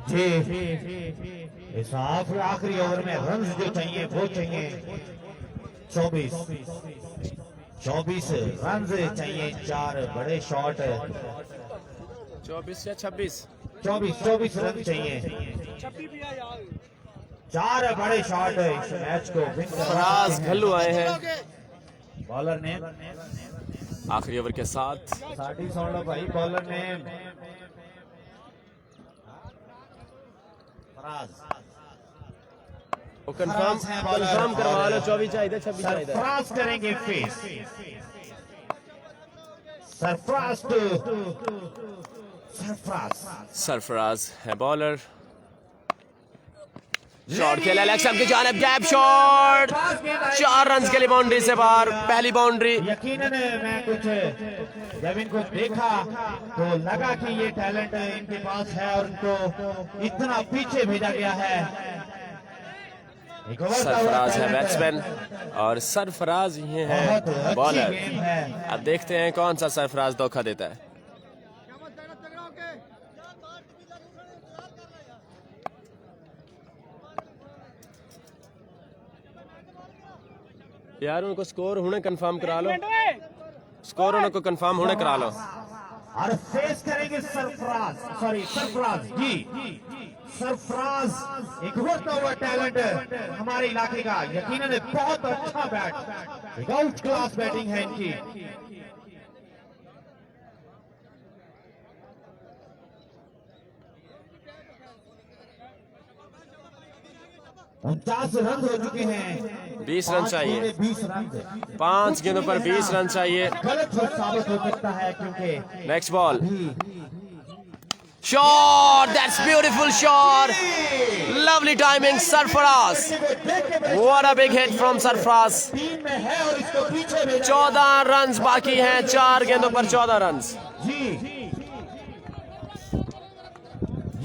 Speaker 3: जी इस आखिरी ओवर में रन जो चाहिए वो चाहिए 24 रन चाहिए। 4 बड़े शॉट,
Speaker 1: 24 या 26?
Speaker 3: 24 रन चाहिए। 4 बड़े शॉट इस मैच को विन
Speaker 1: फराज घल्लू आए हैं
Speaker 3: बॉलर ने।
Speaker 1: आखिरी ओवर के साथ
Speaker 3: साड़ी सुन लो भाई, बॉलर ने
Speaker 1: कंफर्म करवा लो। 24 चाहिए, 26 चाहिए।
Speaker 3: सरफराज करेंगे फेस। सरफराज टू सरफराज।
Speaker 1: सरफराज है बॉलर। शॉट खेला इलेक्शन की जानिब, गैप शॉट, 4 रन के लिए बाउंड्री से बाहर, पहली बाउंड्री।
Speaker 3: यकीनन मैं कुछ जब इनको देखा तो लगा कि ये टैलेंट इनके पास है और इनको इतना पीछे भेजा गया है।
Speaker 1: सरफराज है बैट्समैन और सरफराज ये है बॉलर। अब देखते हैं कौन सा सरफराज धोखा देता है। यार उनको स्कोर होने कंफर्म करा लो, स्कोर उनको कंफर्म होने करा लो।
Speaker 3: और फेस करेंगे सरफराज, सरफराज जी। सरफराज एक होता हुआ टैलेंट हमारे इलाके का, यकीनन बहुत अच्छा बैट, आउट क्लास बैटिंग है इनकी। 49 रन हो चुके हैं।
Speaker 1: 20 रन चाहिए,
Speaker 3: 20 रन,
Speaker 1: 5 गेंदों पर 20 रन चाहिए।
Speaker 3: गलत साबित हो सकता है क्योंकि
Speaker 1: next ball, shot, that's beautiful shot, lovely timing Sarfaraz, what a big hit from Sarfaraz.
Speaker 3: Team में है और इसको पीछे भेजा
Speaker 1: 14 रन बाकी हैं, 4 गेंदों पर 14 रन।
Speaker 3: जी।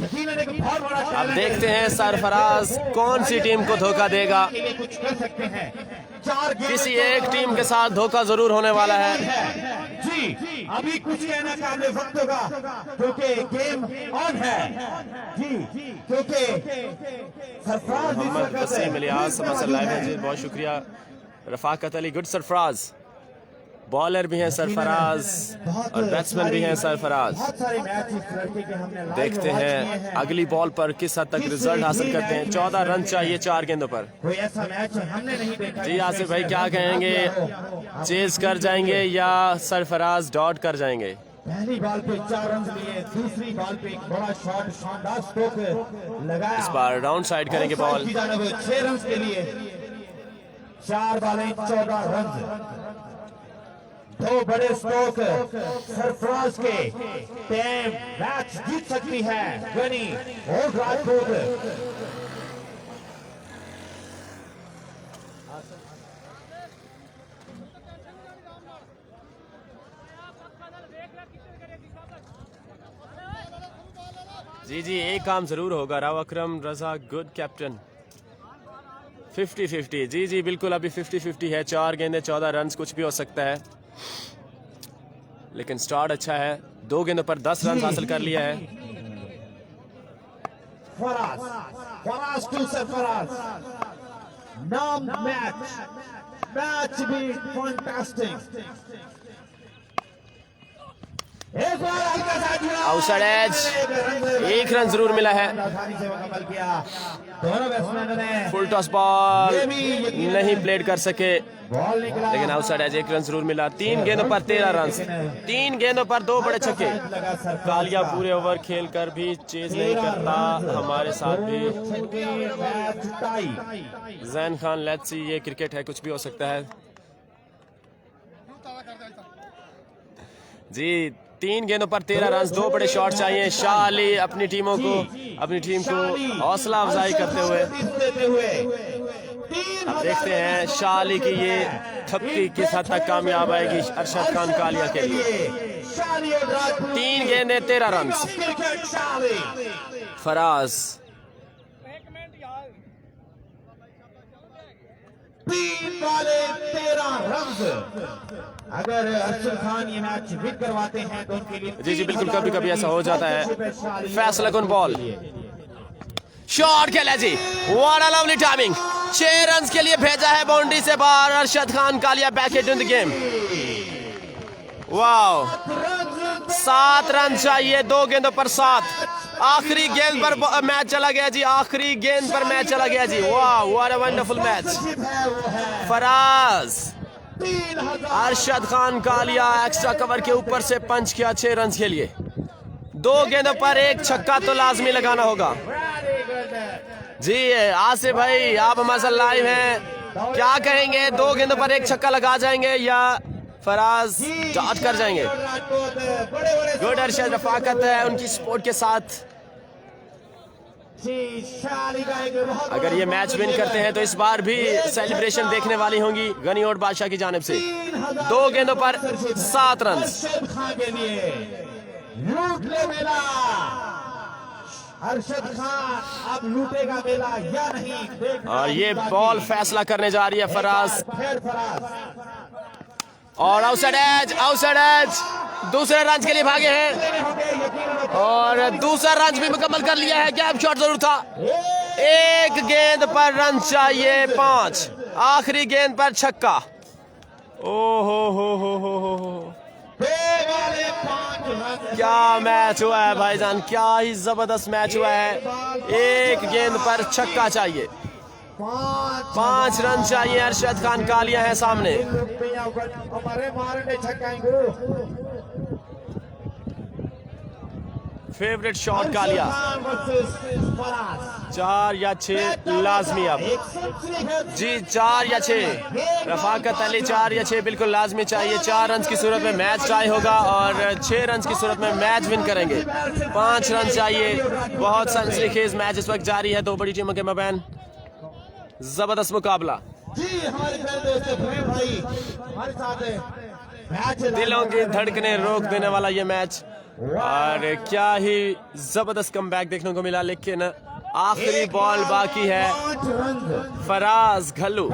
Speaker 3: यकीनन एक बहुत बड़ा
Speaker 1: अब
Speaker 3: टैलेंट
Speaker 1: देखते हैं सरफराज कौन सी टीम को धोखा देगा।
Speaker 3: के लिए कुछ कर सकते हैं। 4 गेंद
Speaker 1: किसी एक टीम के साथ धोखा जरूर होने वाला है।
Speaker 3: जी। अभी कुछ कहना काबिल वक्त होगा क्योंकि गेम ऑन है जी, क्योंकि सरफराज इस
Speaker 1: मोहम्मद
Speaker 3: वक्त
Speaker 1: वसीम इलियास समाचार लाइव है जी, बहुत शुक्रिया। रफाकत अली, गुड सरफराज, बॉलर भी हैं सरफराज और बैट्समैन भी हैं सरफराज।
Speaker 3: बहुत सारे मैच इस लड़के के हमने लाइव
Speaker 1: देखते
Speaker 3: वॉच
Speaker 1: हैं
Speaker 3: किए हैं।
Speaker 1: अगली बॉल पर किस हद तक रिजल्ट हासिल करते हैं। 14 रन चाहिए 4 गेंदों पर।
Speaker 3: कोई ऐसा मैच हमने नहीं देखा।
Speaker 1: जी आसिफ भाई क्या कहेंगे, चेज कर जाएंगे या सरफराज डॉट कर जाएंगे?
Speaker 3: पहली बॉल पे 4 रन लिए, दूसरी बॉल पे एक बड़ा शॉट, शानदार स्ट्रोक लगाया।
Speaker 1: इस बार डाउन साइड करेंगे बॉल।
Speaker 3: 6 रन के लिए 4 बॉलें 14 रन, 2 बड़े स्ट्रोक सरफराज के। टीम मैच जीत सकती है गनी और राजपूत।
Speaker 1: जी एक काम जरूर होगा। राव अकरम रजा, गुड कैप्टन। 50-50 जी बिल्कुल, अभी 50-50 है। 4 गेंदें 14 रन, कुछ भी हो सकता है, लेकिन स्टार्ट अच्छा है। 2 गेंदों पर 10 रन हासिल कर लिया है।
Speaker 3: फराज टू सरफराज, नाम मैच भी फैंटास्टिक।
Speaker 1: आउटसाइड एज, 1 रन जरूर मिला है।
Speaker 3: आसानी से मुकम्मल किया दोनों बैट्समैनों ने।
Speaker 1: फुल टॉस बॉल नहीं प्लेड कर सके,
Speaker 3: बॉल निकला
Speaker 1: लेकिन आउटसाइड एज 1 रन जरूर मिला। 3 गेंदों पर 13 रन, 3 गेंदों पर 2 बड़े छक्के। कालिया पूरे ओवर खेल कर भी चेज नहीं करता, हमारे साथ भी। जैन खान, लेट्स सी, ये क्रिकेट है, कुछ भी हो सकता है जी। 3 गेंदों पर 13 रन, 2 बड़े शॉट चाहिए। शाह अली अपनी टीम को हौसला अफजाई करते हुए। अब देखते हैं शाह अली की ये थपकी किस हद तक कामयाब आएगी अरशद खान कालिया के लिए। 3 गेंदें 13 रन। फराज,
Speaker 3: 3 बॉलें 13 रन। अगर अरशद खान ये मैच विन करवाते हैं तो उनके लिए
Speaker 1: जी बिल्कुल, कभी कभी ऐसा हो जाता है। फैसला कौन बॉल, शॉट खेला जी, what a lovely timing. 6 run के लिए भेजा है बाउंड्री से बाहर Arshad Khan Kalia, back in the game. Wow, 7 run चाहिए, 2 गेंदों पर 7। आखिरी गेंद पर मैच चला गया जी, आखिरी गेंद पर मैच चला गया जी। वाह, what a wonderful match. Faraz, Arshad Khan Kalia extra cover के ऊपर से पंच किया 6 रन के लिए। 2 गेंदों पर 1 छक्का तो लाजमी लगाना होगा जी। आसिफ भाई आप हमारे साथ लाइव हैं, क्या कहेंगे? 2 गेंदों पर 1 छक्का लगा जाएंगे या फराज डॉट कर जाएंगे।
Speaker 3: बड़े
Speaker 1: गुड अरशद, रफाकत है उनकी सपोर्ट के साथ। अगर ये मैच विन करते हैं तो इस बार भी सेलिब्रेशन देखने वाली होंगी गनी और बादशाह की जानिब से। 2 गेंदों पर 7 रन।
Speaker 3: लूट ले मेला, अरशद खान अब लूटेगा मेला या नहीं।
Speaker 1: और ये बॉल फैसला करने जा रही है फराज। और आउटसाइड एज दूसरे रन के लिए भागे हैं और दूसरा रन भी मुकम्मल कर लिया है। गैप शॉट जरूर था। 1 गेंद पर रन चाहिए 5। आखिरी गेंद पर छक्का। ओ हो क्या मैच हुआ है भाईजान, क्या ही जबरदस्त मैच हुआ है। 1 गेंद पर छक्का चाहिए, 5 रन चाहिए। अरशद खान कालिया है सामने। Favourite shot Kaliya. 4 या 6 लाजमी अब जी, 4 या 6। रफाकत अली 4 या 6 बिल्कुल लाजमी चाहिए। 4 रन की सूरत में मैच टाई होगा और 6 रन की सूरत में मैच विन करेंगे। 5 रन चाहिए। बहुत सनसनीखेज मैच इस वक्त जारी है 2 बड़ी टीमों के मबैन। जबरदस्त मुकाबला। दिलों की धड़कनें रोक देने वाला ये मैच और क्या ही जबरदस्त कमबैक देखने को मिला। लेकिन आखिरी बॉल बाकी है। फराज घल्लू,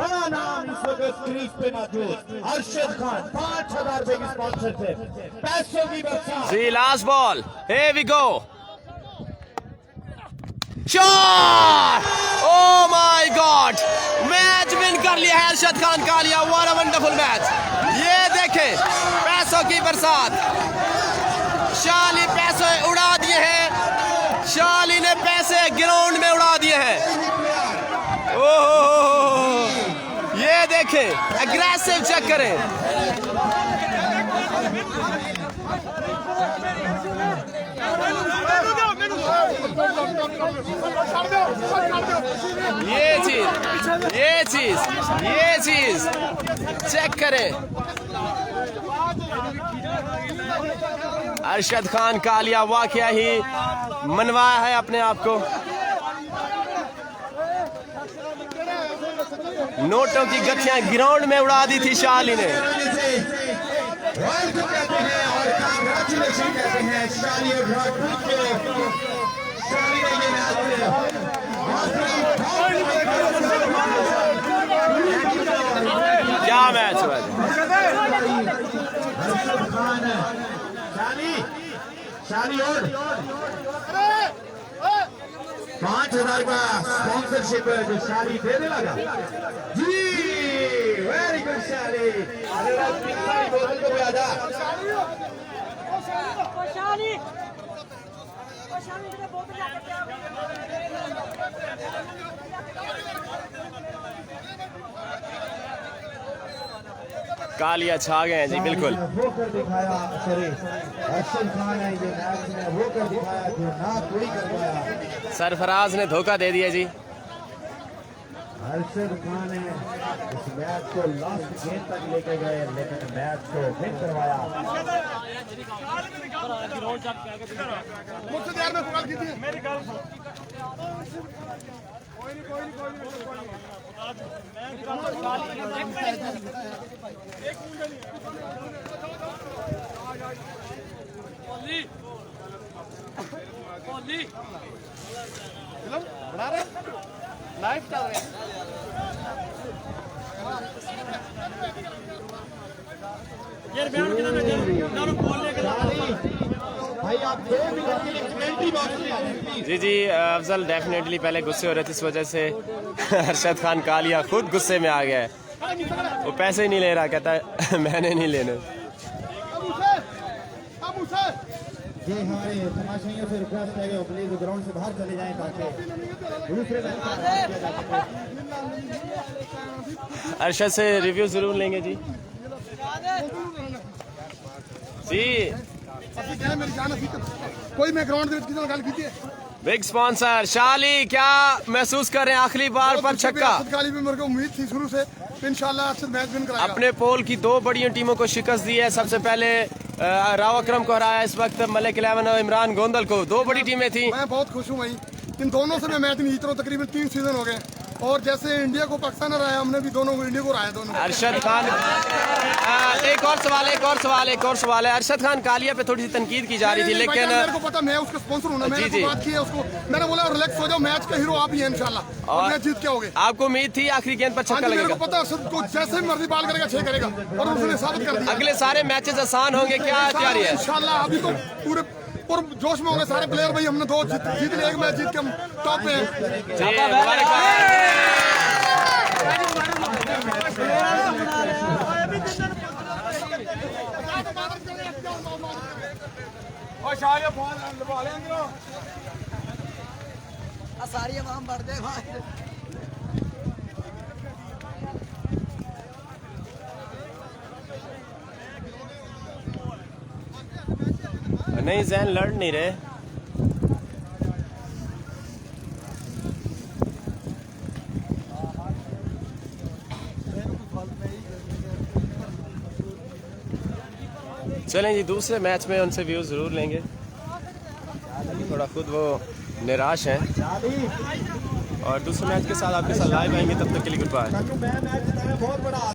Speaker 3: अरशद खान 5000 रुपए की स्पॉन्सरशिप, पैसों की बरसात।
Speaker 1: जी last ball, here we go, shot. Oh my God, match win कर लिया है Arshad Khan Kalia. What a wonderful match. ये देखें, पैसों की बरसात। शाली पैसे उड़ा दिए हैं। शाली ने पैसे ग्राउंड में उड़ा दिए हैं। ओह, ये देखें, एग्रेसिव चेक करें। ये चीज चेक करें। अरशद खान कालिया वाकया ही मनवाया है अपने आप को। नोटों की गठियां ग्राउंड में उड़ा दी थी शाली ने। क्या मैच हुआ है।
Speaker 3: शाली और 5000 का स्पॉन्सरशिप जो शाली देने लगा जी। वेरी गुड शाली। बोतल को आजा।
Speaker 1: कालिया छा गए हैं जी बिल्कुल।
Speaker 3: वो कर दिखाया, सॉरी अरशद खान है ये मैच में वो कर दिखाया जो ना कोई कर पाया।
Speaker 1: सरफराज ने धोखा दे दिया जी।
Speaker 3: अरशद खान है इस मैच को लास्ट गेंद तक लेके गए लेकिन मैच को फिर करवाया।
Speaker 5: बना रहे लाइव चल रहे हैं।
Speaker 3: भाई आप 2 मिनट के लिए कमेंट्री बॉक्स में आ जाए
Speaker 1: जी जी अफजल डेफिनेटली पहले गुस्से हो रहे थे, इस वजह से अरशद खान कालिया खुद गुस्से में आ गया है। वो पैसे ही नहीं ले रहा, कहता है मैंने नहीं लेने।
Speaker 3: ये हमारे तमाशाइयों से रिक्वेस्ट है कि प्लीज ग्राउंड से बाहर चले जाएं ताकि दूसरे मैच का आगाज किया जा सके।
Speaker 1: अरशद से रिव्यू जरूर लेंगे जी। जी
Speaker 5: कोई मैं ग्राउंड ਦੇ ਵਿੱਚ ਕਿਸੇ ਨਾਲ ਗੱਲ ਕੀਤੀ ਹੈ।
Speaker 1: बिग स्पॉन्सर शाली, क्या महसूस कर रहे हैं आखिरी बार पर छक्का।
Speaker 5: काली में मेरे को उम्मीद थी शुरू से
Speaker 6: इंशाल्लाह अच्छे मैच विन कराएगा।
Speaker 1: अपने पोल की 2 बड़ी टीमों को शिकस्त दी है। सबसे पहले राव अकरम को हराया इस वक्त मलिक 11 और इमरान गोंदल को। 2 बड़ी टीमें थी।
Speaker 6: मैं बहुत खुश हूँ भाई, इन दोनों से मैं मैच नहीं जीत रहा हूँ, तकरीबन 3 सीजन हो गए। और जैसे इंडिया को पाकिस्तान हराया, हमने भी दोनों को इंडिया को हराया दोनों।
Speaker 1: अरशद खान एक और सवाल है। अरशद खान कालिया पे थोड़ी सी तनकीद की जा रही थी, लेकिन
Speaker 6: मेरे को पता, मैं उसका स्पॉन्सर हूँ ना, मैंने
Speaker 1: जी।
Speaker 6: बात की है उसको, मैंने बोला रिलैक्स हो जाओ, मैच का हीरो आप ही हैं इंशाल्लाह, और मैच जीत के आओगे।
Speaker 1: आपको उम्मीद थी आखिरी गेंद पर छक्का
Speaker 6: मेरे
Speaker 1: लगेगा?
Speaker 6: को पता अरशद को जैसे मर्जी बॉल करेगा 6 करेगा, और उसने साबित कर दिया।
Speaker 1: अगले सारे मैचेस आसान होंगे, क्या तैयारी है?
Speaker 6: इंशाल्लाह अभी तो पूरे जोश में होंगे सारे प्लेयर भाई। हमने 2 जीत लिए, 1 मैच जीत के हम टॉप पे हैं।
Speaker 5: सारी आवाम बढ़ जाए।
Speaker 1: नहीं, जैन लड़ नहीं रहे। चलें जी, दूसरे मैच में उनसे व्यू ज़रूर लेंगे। थोड़ा खुद वो निराश हैं, और दूसरे मैच के साथ आपके साथ लाइव आएंगे। तब तक के लिए गुड बाय।